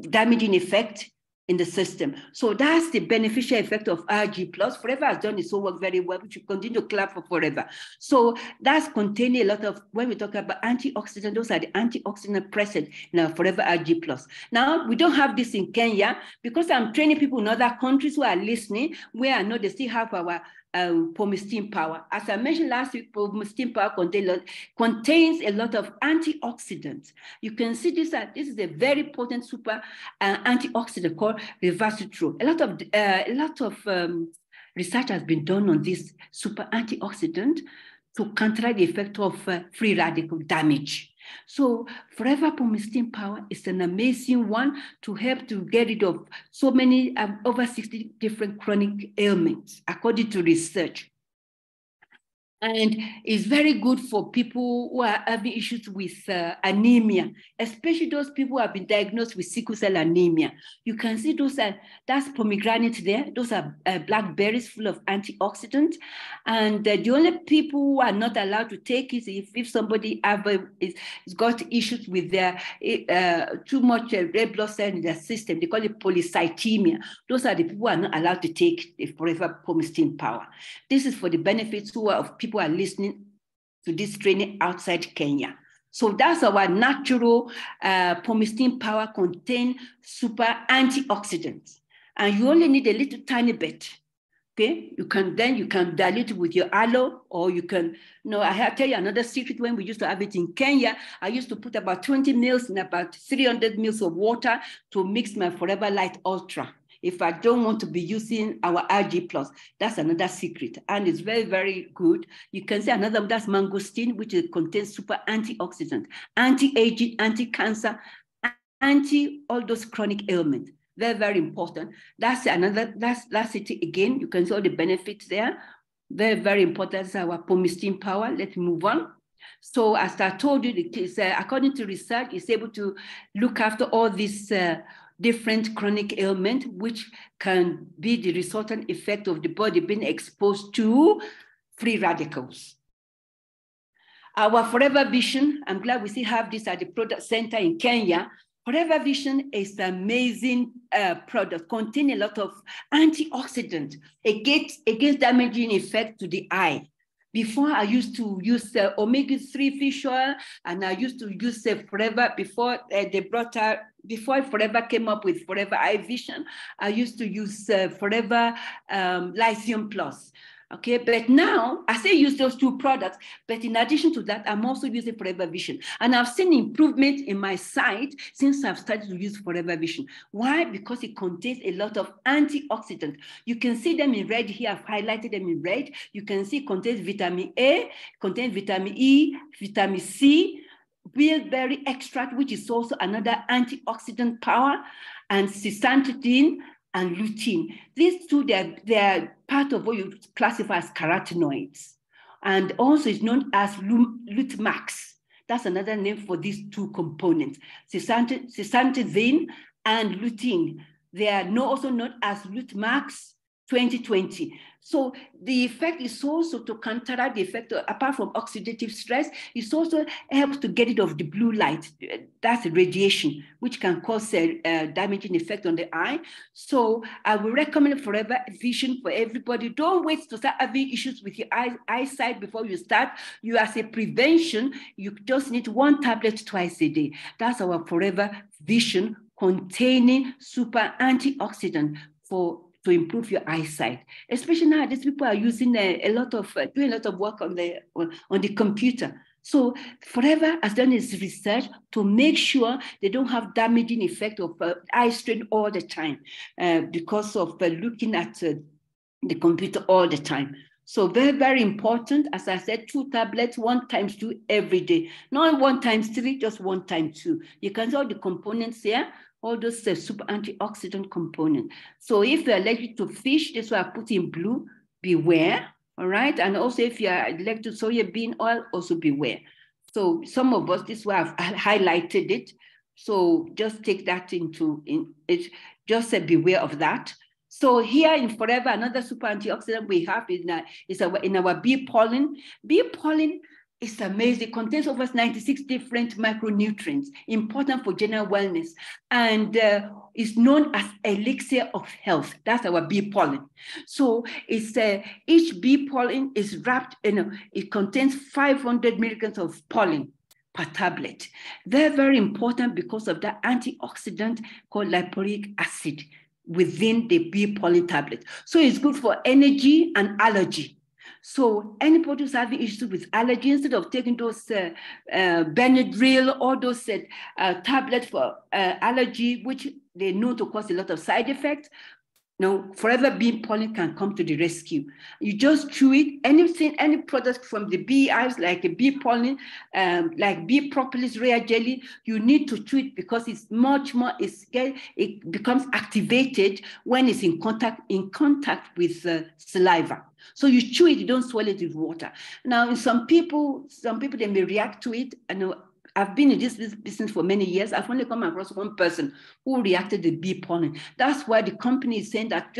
Speaker 2: damaging effect in the system. So that's the beneficial effect of RG+. Forever has done its own work very well, which will continue to clap for Forever. So that's containing a lot of, when we talk about antioxidants, those are the antioxidants present in our Forever RG+. Now, we don't have this in Kenya, because I'm training people in other countries who are listening, where I know they still have our pomistine power. As I mentioned last week, pomistine power contains a lot of antioxidants. You can see this is a very potent super antioxidant called resveratrol. A lot of research has been done on this super antioxidant to counteract the effect of free radical damage. So Forever Pomistine Power is an amazing one to help to get rid of so many, over 60 different chronic ailments, according to research. And it's very good for people who are having issues with anemia, especially those people who have been diagnosed with sickle cell anemia. You can see that's pomegranate there. Those are blackberries full of antioxidants. And the only people who are not allowed to take it is if somebody has got issues with their too much red blood cell in their system. They call it polycythemia. Those are the people who are not allowed to take the Forever Pomestin Power. This is for the benefits of people are listening to this training outside Kenya. So that's our natural Pomestin Power contain super antioxidants. And you only need a little tiny bit. Okay, you can dilute it with your aloe, or you can, I tell you another secret. When we used to have it in Kenya, I used to put about 20 mils in about 300 mils of water to mix my Forever Light Ultra. If I don't want to be using our RG Plus, that's another secret. And it's very, very good. You can see another one, that's mangosteen, which contains super antioxidant, anti-aging, anti-cancer, all those chronic ailments. Very, very important. That's it again. You can see all the benefits there. Very, very important. That's our Pomestin Power. Let's move on. So as I told you, according to research, it's able to look after all these different chronic ailments, which can be the resultant effect of the body being exposed to free radicals. Our Forever Vision, I'm glad we still have this at the product center in Kenya. Forever Vision is an amazing product, containing a lot of antioxidants against damaging effect to the eye. Before, I used to use omega-3 fish oil, and I used to use Forever before before Forever came up with Forever Eye Vision. I used to use Forever Lycium Plus. Okay, but now I still use those two products, but in addition to that, I'm also using Forever Vision. And I've seen improvement in my sight since I've started to use Forever Vision. Why? Because it contains a lot of antioxidants. You can see them in red here. I've highlighted them in red. You can see it contains vitamin A, contains vitamin E, vitamin C, bilberry extract, which is also another antioxidant power, and zeaxanthin and lutein. These two, they're part of what you classify as carotenoids. And also it's known as Lutemax. That's another name for these two components, zeaxanthin and lutein. They are also known as Lutemax 2020. So the effect is also to counteract the effect, apart from oxidative stress, it also helps to get rid of the blue light. That's radiation, which can cause a damaging effect on the eye. So I will recommend Forever Vision for everybody. Don't wait to start having issues with your eyesight before you start. You, as a prevention, you just need 1 tablet twice a day. That's our Forever Vision, containing super antioxidant to improve your eyesight. Especially now, these people are using doing a lot of work on the computer. So Forever has done its research to make sure they don't have damaging effect of eye strain all the time because of looking at the computer all the time. So very, very important. As I said, 2 tablets, 1 times 2 every day. Not 1 times 3, just 1 times 2. You can see all the components here. All those super antioxidant components. So if you're allergic to fish, this is why I put in blue, beware, all right? And also if you're allergic to soybean oil, also beware. So some of us, this is why I've highlighted it. So just take that just beware of that. So here in Forever, another super antioxidant we have is in our bee pollen. Bee pollen is amazing. It contains over 96 different micronutrients, important for general wellness, and is known as elixir of health. That's our bee pollen. So it's each bee pollen is wrapped in, it contains 500 milligrams of pollen per tablet. They're very important because of the antioxidant called lipoic acid within the bee pollen tablet. So it's good for energy and allergy. So anybody who's having issues with allergy, instead of taking those Benadryl or those tablets for allergy, which they know to cause a lot of side effects, Forever Bee Pollen can come to the rescue. You just chew it. Any product from the bee hives, like a bee pollen, like bee propolis rare jelly, you need to chew it because it's much more. It becomes activated when it's in contact with saliva. So you chew it, you don't swallow it with water. Now, in some people, they may react to it. I know I've been in this business for many years. I've only come across one person who reacted to bee pollen. That's why the company is saying that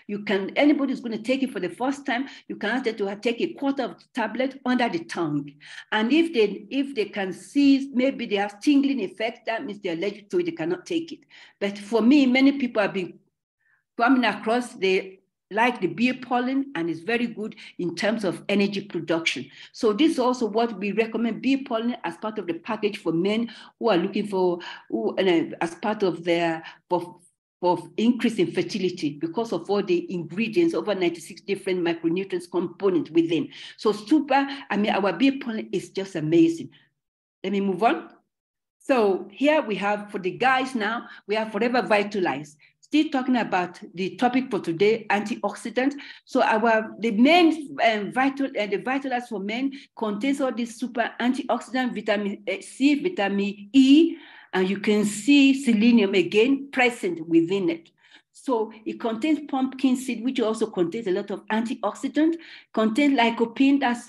Speaker 2: anybody who's going to take it for the first time, you can ask them to take a quarter of the tablet under the tongue. And if they can see maybe they have tingling effect, that means they're allergic to it, they cannot take it. But for me, many people have been coming across, they like the bee pollen, and it's very good in terms of energy production. So this is also what we recommend, bee pollen as part of the package for men who are looking for, as part of their, for increase in fertility because of all the ingredients, over 96 different micronutrients components within. So our bee pollen is just amazing. Let me move on. So here we have, for the guys now, we have Forever Vitalize. Still talking about the topic for today, antioxidant. So the main the Vitalize for men contains all these super antioxidant, vitamin C, vitamin E, and you can see selenium again present within it. So it contains pumpkin seed, which also contains a lot of antioxidant, contains lycopene, that's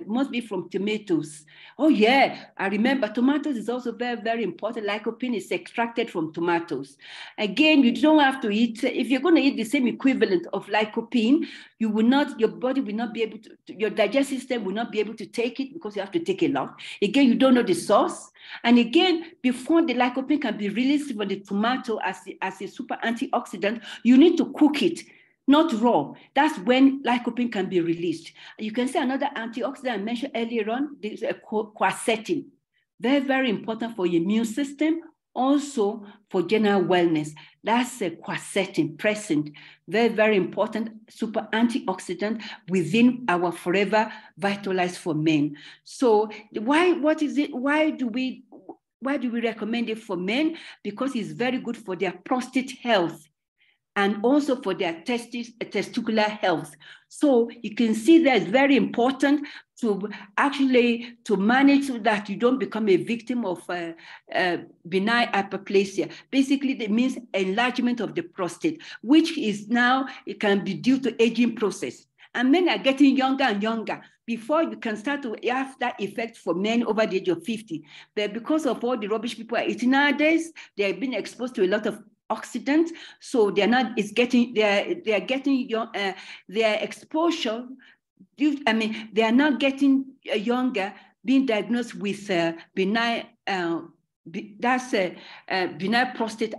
Speaker 2: must be from tomatoes. Oh yeah, I remember tomatoes is also very, very important. Lycopene is extracted from tomatoes. Again, you don't have to eat, if you're going to eat the same equivalent of lycopene, your body will not be able to, your digestive system will not be able to take it because you have to take a lot. Again, you don't know the source. And again, before the lycopene can be released from the tomato as a super antioxidant, you need to cook it, not raw. That's when lycopene can be released. You can see another antioxidant I mentioned earlier on, there's a quercetin. Very, very important for your immune system, also for general wellness. That's a quercetin present. Very, very important super antioxidant within our Forever Vitalize for Men. So what is it? Why do we recommend it for men? Because it's very good for their prostate health and also for their testicular health. So you can see that it's very important to manage so that you don't become a victim of benign hyperplasia. Basically, that means enlargement of the prostate, which is now, it can be due to aging process. And men are getting younger and younger. Before you can start to have that effect for men over the age of 50. But because of all the rubbish people are eating nowadays, they have been exposed to a lot of oxidants, so they're getting young, their exposure. They are not getting younger, being diagnosed with benign prostate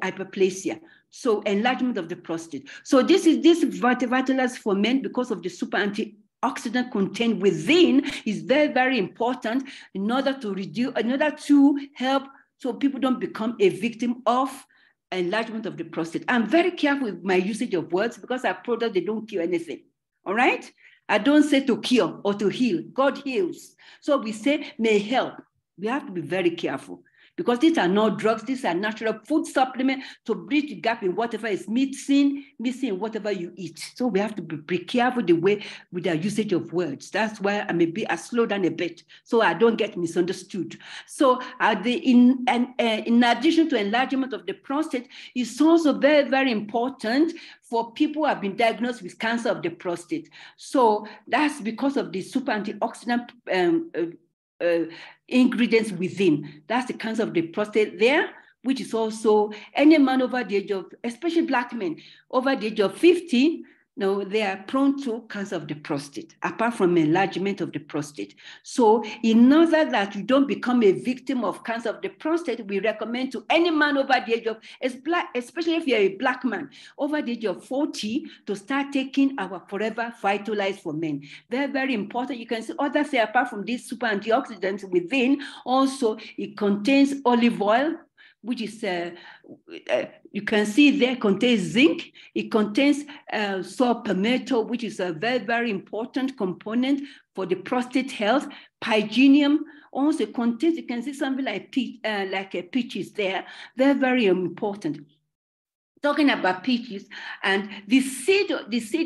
Speaker 2: hyperplasia. So enlargement of the prostate. So this Vitalize for men, because of the super antioxidant contained within, is very, very important in order to help so people don't become a victim of enlargement of the prostate. I'm very careful with my usage of words because our products, they don't cure anything. All right? I don't say to cure or to heal. God heals. So we say may help. We have to be very careful because these are not drugs. These are natural food supplements to bridge the gap in whatever is missing in whatever you eat. So we have to be careful with our usage of words. That's why I slow down a bit so I don't get misunderstood. So in addition to enlargement of the prostate, it's also very, very important for people who have been diagnosed with cancer of the prostate. So that's because of the super antioxidant ingredients within. That's the cancer of the prostate there, which is also any man over the age of, especially Black men, over the age of 50, they are prone to cancer of the prostate, apart from enlargement of the prostate. So in order that you don't become a victim of cancer of the prostate, we recommend to any man over the age of, especially if you're a Black man, over the age of 40, to start taking our Forever Vitalize for Men. Very, very important. You can see others say, apart from these super antioxidants within, also it contains olive oil, which is, you can see there contains zinc. It contains saw palmetto, which is a very, very important component for the prostate health. Pygidium also contains, you can see something like peaches there. They're very important. Talking about peaches and the seed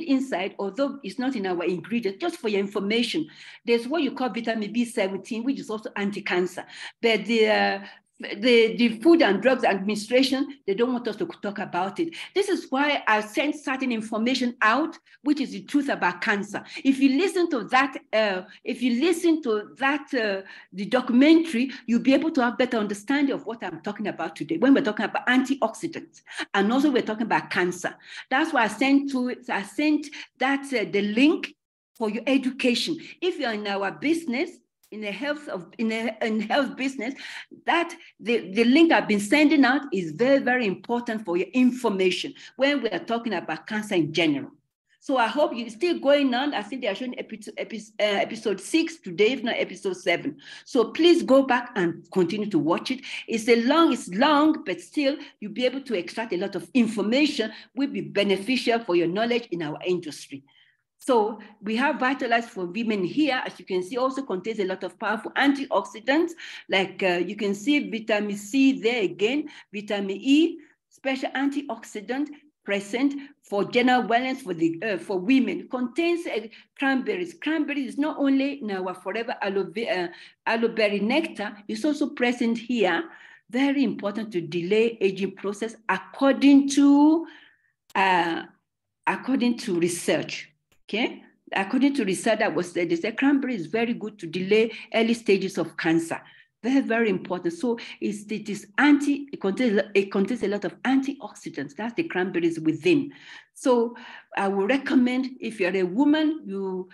Speaker 2: inside, although it's not in our ingredient, just for your information, there's what you call vitamin B17, which is also anti-cancer. But the the Food and Drugs Administration, they don't want us to talk about it. This is why I sent certain information out, which is the truth about cancer. If you listen to that, the documentary, you'll be able to have better understanding of what I'm talking about today. When we're talking about antioxidants, and also we're talking about cancer. That's why I sent the link for your education. If you're in our business, in health business, that the link I've been sending out is very, very important for your information when we are talking about cancer in general. So I hope you're still going on. I think they are showing episode 6 today, if not episode 7. So please go back and continue to watch it. It's long, but still you'll be able to extract a lot of information will be beneficial for your knowledge in our industry. So we have Vitalize for Women here, as you can see, also contains a lot of powerful antioxidants, like you can see vitamin C there again, vitamin E, special antioxidant present for general wellness for women. It contains cranberries. Cranberries is not only in our forever aloe berry nectar, it's also present here. Very important to delay aging process according to research. Okay, according to research that was said, they said cranberry is very good to delay early stages of cancer. Very, very important. So it contains a lot of antioxidants. That's the cranberries within. So I would recommend, if you're a woman, you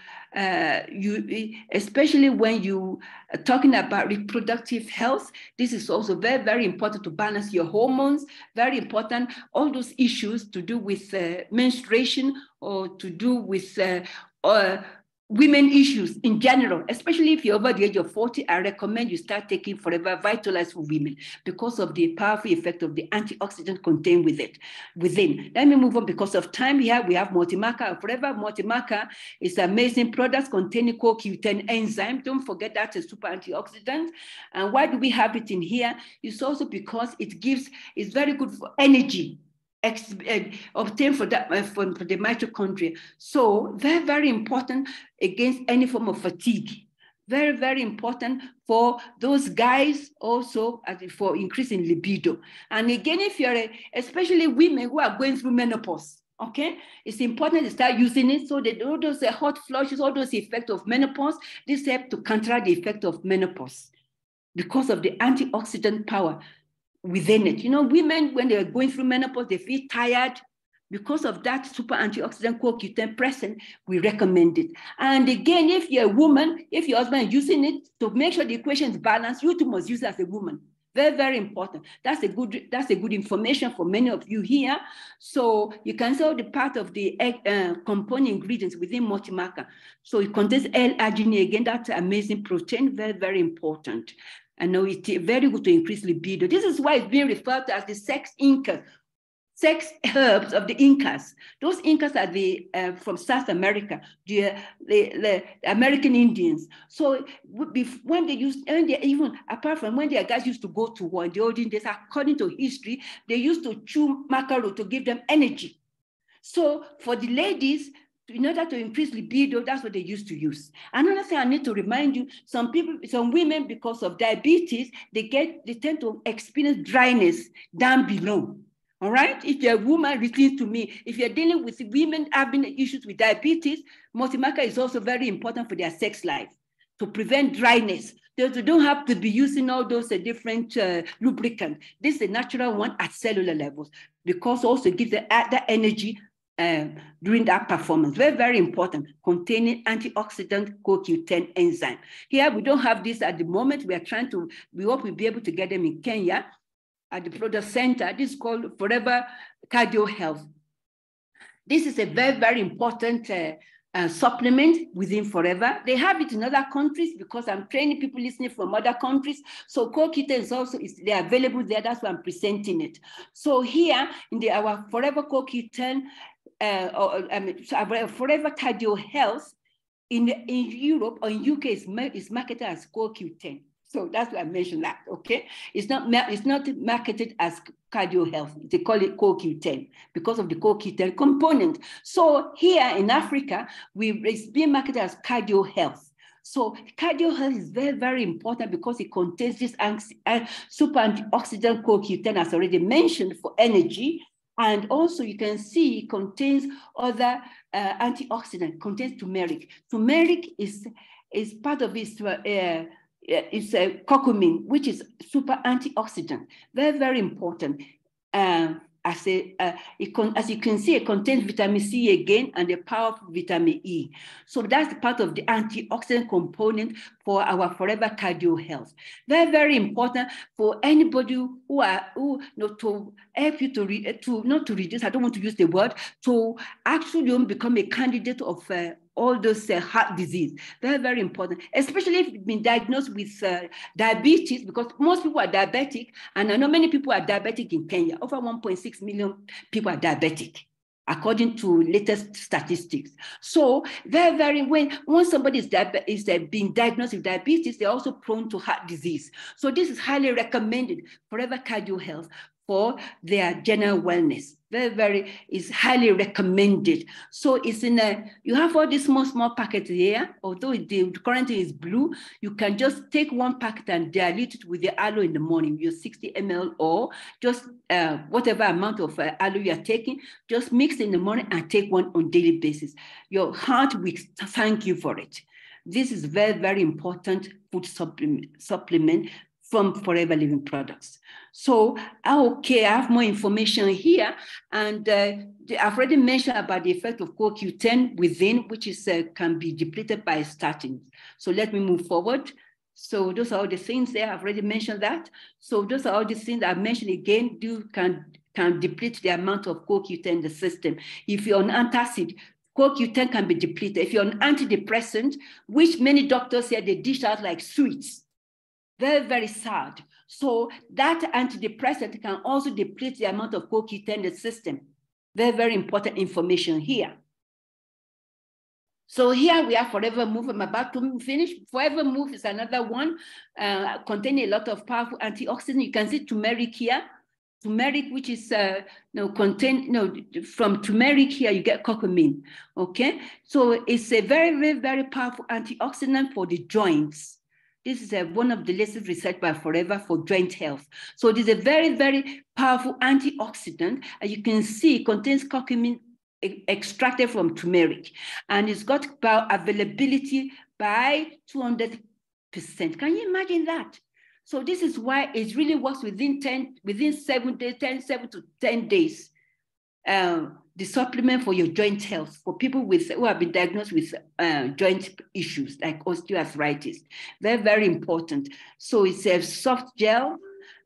Speaker 2: especially when you are talking about reproductive health, this is also very, very important to balance your hormones. Very important. All those issues to do with menstruation or to do with women issues in general, especially if you're over the age of 40, I recommend you start taking Forever Vitalize for Women because of the powerful effect of the antioxidant contained within. Let me move on because of time here. We have Multimaca. Forever Multimaca is an amazing product containing CoQ10 enzyme. Don't forget that's a super antioxidant. And why do we have it in here? It's also because it's very good for energy. Obtained for the mitochondria. So very, very important against any form of fatigue. Very, very important for those guys also for increasing libido. And again, if you're especially women who are going through menopause, okay, it's important to start using it so that all those hot flushes, all those effects of menopause, this helps to counteract the effect of menopause because of the antioxidant power within it. You know, women, when they're going through menopause, they feel tired. Because of that super antioxidant CoQ10 present, we recommend it. And again, if you're a woman, if your husband is using it, to make sure the equation is balanced, you too must use it as a woman. Very, very important. That's a good information for many of you here. So you can see all the part of the component ingredients within Multimaca. So it contains L-arginine, again, that's an amazing protein, very, very important. I know it's very good to increase libido. This is why it's being referred to as the sex herbs of the Incas. Those Incas are from South America, the American Indians. So when their guys used to go to war in the olden days, according to history, they used to chew mackerel to give them energy. So for the ladies, in order to increase libido, that's what they used to use. Another thing I need to remind you, some women, because of diabetes, they tend to experience dryness down below. All right? If you're a woman, listen to me. If you're dealing with women having issues with diabetes, Multimaca is also very important for their sex life to prevent dryness. They don't have to be using all those different lubricants. This is a natural one at cellular levels because also gives that energy during that performance. Very, very important, containing antioxidant CoQ10 enzyme. Here, we don't have this at the moment. We hope we'll be able to get them in Kenya at the product center. This is called Forever Cardio Health. This is a very, very important supplement within Forever. They have it in other countries because I'm training people listening from other countries. So CoQ10 is also, they're available there. That's why I'm presenting it. So here in our Forever CoQ10, Forever Cardio Health in Europe or in UK is marketed as CoQ10. So that's why I mentioned that, okay? It's not marketed as cardio health. They call it CoQ10 because of the CoQ10 component. So here in Africa, it's being marketed as cardio health. So cardio health is very, very important because it contains this super antioxidant CoQ10, as already mentioned, for energy. And also you can see it contains other antioxidants, contains turmeric. Turmeric is part of its curcumin, which is super antioxidant. Very, very important. As you can see, it contains vitamin C again and the powerful vitamin E. So that's part of the antioxidant component for our forever cardio health. Very, very important for anybody to help you not to reduce, I don't want to use the word, to actually become a candidate of all those heart disease. Very, very important, especially if you've been diagnosed with diabetes, because most people are diabetic, and I know many people are diabetic in Kenya. Over 1.6 million people are diabetic, according to latest statistics. So once somebody is being diagnosed with diabetes, they're also prone to heart disease. So this is highly recommended forever cardio health for their general wellness. Is highly recommended. So it's you have all these small packets here, although the currently is blue, you can just take one packet and dilute it with the aloe in the morning, your 60 ml, or just whatever amount of aloe you are taking, just mix in the morning and take one on daily basis. Your heart will thank you for it. This is very, very important food supplement from Forever Living Products. So, okay, I have more information here, and I've already mentioned about the effect of CoQ10 within, which is can be depleted by statins. So let me move forward. So those are all the things there. I've already mentioned that. So those are all the things I've mentioned again. Can deplete the amount of CoQ10 in the system. If you're on antacid, CoQ10 can be depleted. If you're on antidepressant, which many doctors say they dish out like sweets. Very, very sad. So that antidepressant can also deplete the amount of CoQ10 in the system. Very, very important information here. So here we have Forever Move. I'm about to finish. Forever Move is another one containing a lot of powerful antioxidants. You can see turmeric here. Turmeric, which is from turmeric here, you get curcumin. Okay, so it's a very, very, very powerful antioxidant for the joints. This is one of the latest research by Forever for joint health. So it is a very, very powerful antioxidant. As you can see, it contains curcumin extracted from turmeric, and it's got bioavailability by 200%. Can you imagine that? So this is why it really works within 7 to 10 days. The supplement for your joint health for people who have been diagnosed with joint issues like osteoarthritis. Very, very important. So it's a soft gel.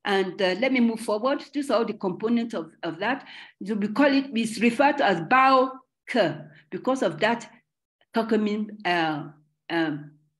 Speaker 2: And let me move forward. These are all the components of that. So we call it, it's referred to as BioCur because of that curcumin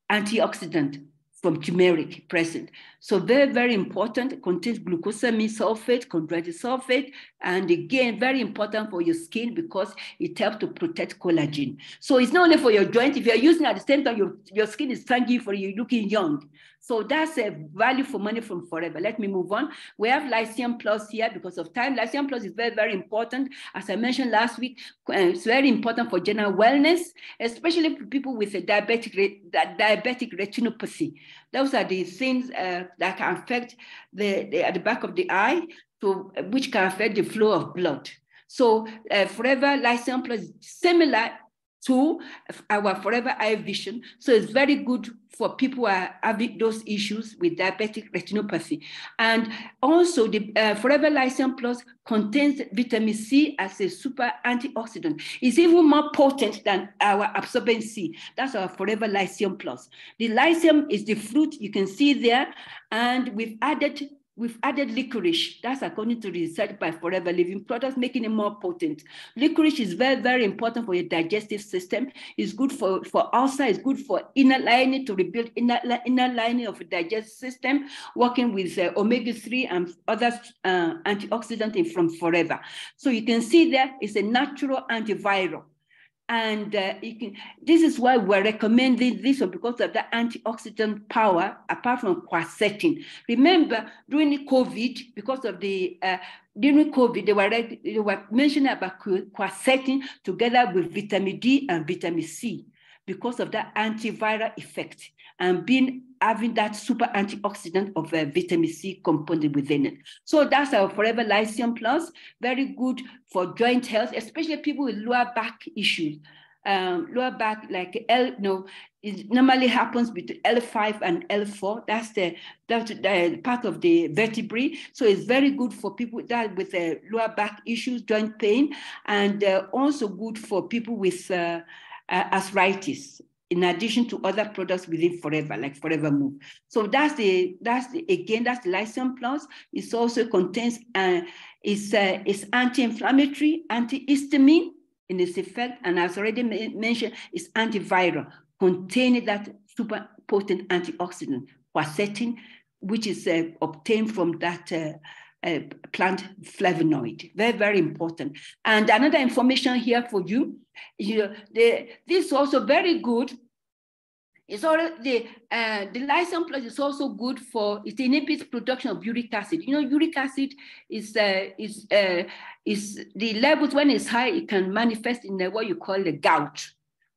Speaker 2: antioxidant from turmeric present. So very, very important. It contains glucosamine sulfate, chondroitin sulfate, and again, very important for your skin because it helps to protect collagen. So it's not only for your joint. If you're using it at the same time, your skin is thanking you for you looking young. So that's a value for money from Forever. Let me move on. We have Lycium Plus here because of time. Lycium Plus is very, very important. As I mentioned last week, it's very important for general wellness, especially for people with a diabetic retinopathy. Those are the things that can affect at the back of the eye, which can affect the flow of blood. So Forever Lycium Plus is similar to our Forever Eye Vision. So it's very good for people who are having those issues with diabetic retinopathy. And also the Forever Lycium Plus contains vitamin C as a super antioxidant. It's even more potent than our absorbent C. That's our Forever Lycium Plus. The lycium is the fruit you can see there, and we've added licorice. That's according to research by Forever Living Products, making it more potent. Licorice is very, very important for your digestive system. It's good for ulcer. It's good for inner lining, to rebuild inner lining of the digestive system, working with omega-3 and other antioxidants from Forever. So you can see there it's a natural antiviral. And this is why we're recommending this one, because of the antioxidant power, apart from quercetin. Remember, during COVID, because of the during COVID, they were mentioning about quercetin together with vitamin D and vitamin C. because of that antiviral effect and having that super antioxidant of vitamin C component within it. So that's our Forever Lycium Plus, very good for joint health, especially people with lower back issues. Lower back, like it normally happens between L5 and L4. That's the part of the vertebrae. So it's very good for people with lower back issues, joint pain, and also good for people with arthritis, in addition to other products within Forever, like Forever Move. So that's the Lycium Plus. It also contains, it's anti-inflammatory, antihistamine in its effect, and as already mentioned, it's antiviral, containing that super potent antioxidant, quercetin, which is obtained from that plant flavonoid. Very, very important. And another information here for you, this is also very good. It's already the Lycium Plus is also good for, it inhibits production of uric acid. Uric acid is the levels, when it's high, it can manifest in what you call the gout.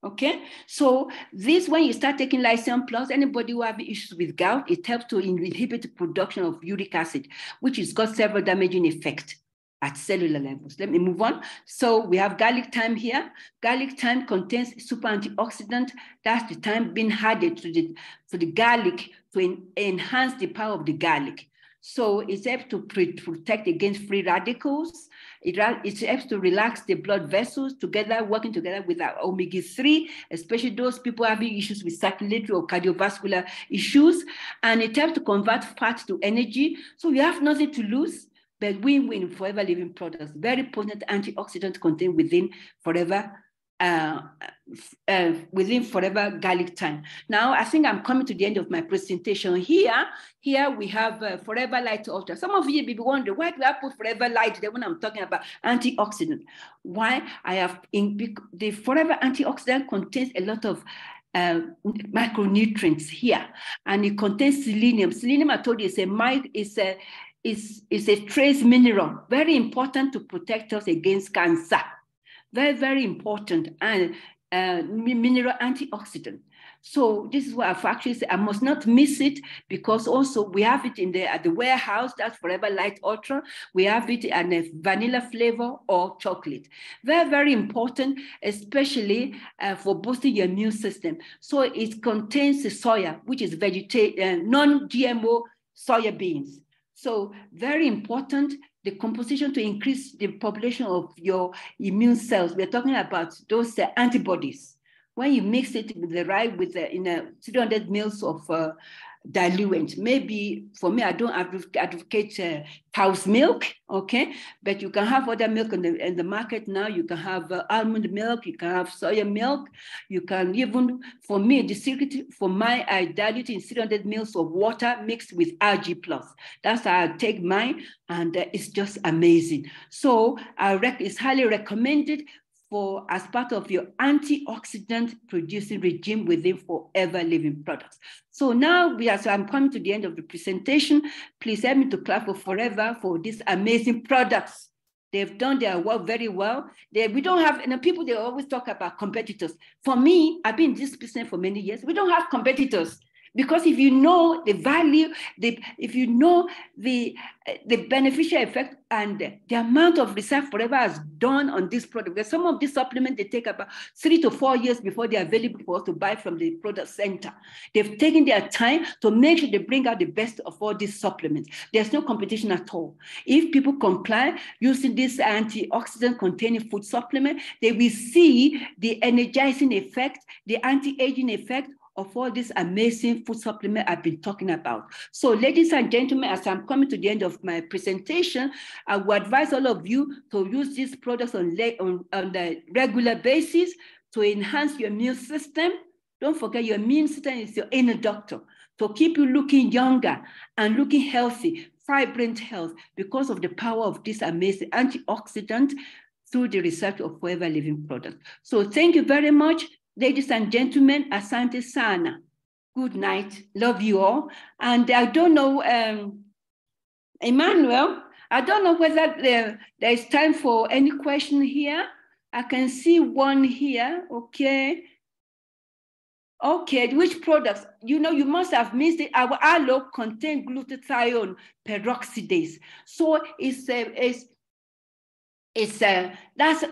Speaker 2: Okay, so this, when you start taking Lycium Plus, anybody who have issues with gout, it helps to inhibit the production of uric acid, which has got several damaging effects at cellular levels. Let me move on. So we have garlic thyme here. Garlic thyme contains super antioxidant. That's the thyme being added to the garlic to enhance the power of the garlic. So it helps to protect against free radicals. It helps to relax the blood vessels working together with our omega-3, especially those people having issues with circulatory or cardiovascular issues. And it helps to convert fat to energy. So you have nothing to lose, but win-win Forever Living products. Very potent antioxidant contained within Forever garlic thyme. Now, I think I'm coming to the end of my presentation here. Here we have Forever Light Ultra. Some of you may be wondering, why do I put Forever Light there when I'm talking about antioxidant? Why? The Forever antioxidant contains a lot of micronutrients here, and it contains selenium. Selenium, I told you, is a trace mineral, very important to protect us against cancer. Very, very important, and mineral antioxidant. So this is what I've actually said. I must not miss it, because also we have it at the warehouse. That's Forever Light Ultra. We have it in a vanilla flavor or chocolate. Very, very important, especially for boosting your immune system. So it contains the soya, which is non-GMO soya beans. So very important, the composition to increase the population of your immune cells. We're talking about those antibodies. When you mix it with in 300 mils of diluent, maybe for me, I don't advocate cow's milk, okay? But you can have other milk in the market now. You can have almond milk, you can have soya milk. You can even, for me, the secret for I dilute in 300 mils of water mixed with algae plus. That's how I take mine, and it's just amazing. So it's highly recommended as part of your antioxidant producing regime within Forever Living products. So now, I'm coming to the end of the presentation. Please help me to clap for Forever for these amazing products. They've done their work very well. We don't have, people, they always talk about competitors. For me, I've been in this business for many years. We don't have competitors. Because if you know the value, if you know the beneficial effect and the amount of research Forever has done on this product, because some of these supplements, they take about 3 to 4 years before they're available for us to buy from the product center. They've taken their time to make sure they bring out the best of all these supplements. There's no competition at all. If people comply using this antioxidant containing food supplement, they will see the energizing effect, the anti-aging effect of all this amazing food supplement I've been talking about. So ladies and gentlemen, as I'm coming to the end of my presentation, I would advise all of you to use these products on a regular basis to enhance your immune system. Don't forget, your immune system is your inner doctor, to keep you looking younger and looking healthy, vibrant health, because of the power of this amazing antioxidant through the research of Forever Living products. So thank you very much. Ladies and gentlemen, asante sana. Good night. Love you all. And I don't know, Emmanuel, I don't know whether there is time for any question here. I can see one here. Okay. Okay, which products? You know, you must have missed it. Our aloe contains glutathione peroxidase. So that's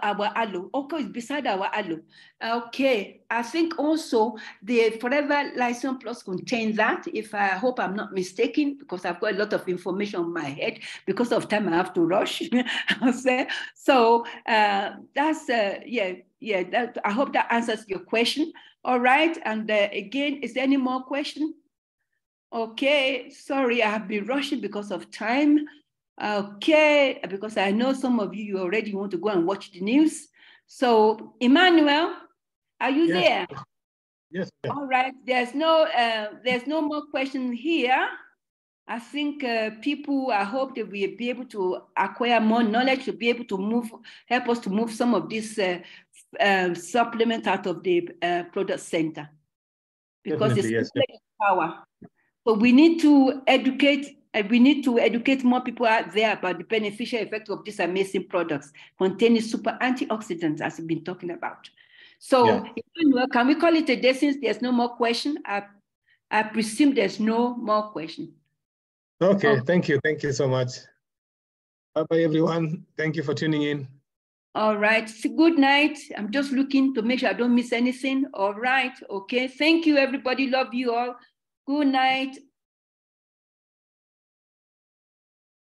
Speaker 2: our aloe. Okay, it's beside our aloe. Okay, I think also the Forever Lyson Plus contains that. If I hope I'm not mistaken, because I've got a lot of information on my head. Because of time, I have to rush. So that's yeah. That, I hope that answers your question. All right, and again, is there any more question? Okay, sorry, I have been rushing because of time. Okay, because I know some of you already want to go and watch the news. So, Emmanuel, are you there?
Speaker 1: Yes.
Speaker 2: All right. There's no more question here. I think people, I hope that we'll be able to acquire more knowledge to be able to help us to move some of this supplement out of the product center. Because it's power. So we need to educate. We need to educate more people out there about the beneficial effect of these amazing products containing super antioxidants, as we've been talking about. So, Emmanuel, can we call it a day since there's no more question? I presume there's no more question.
Speaker 1: Okay, thank you. Thank you so much. Bye-bye, everyone. Thank you for tuning in.
Speaker 2: All right. So good night. I'm just looking to make sure I don't miss anything. All right. Okay. Thank you, everybody. Love you all. Good night.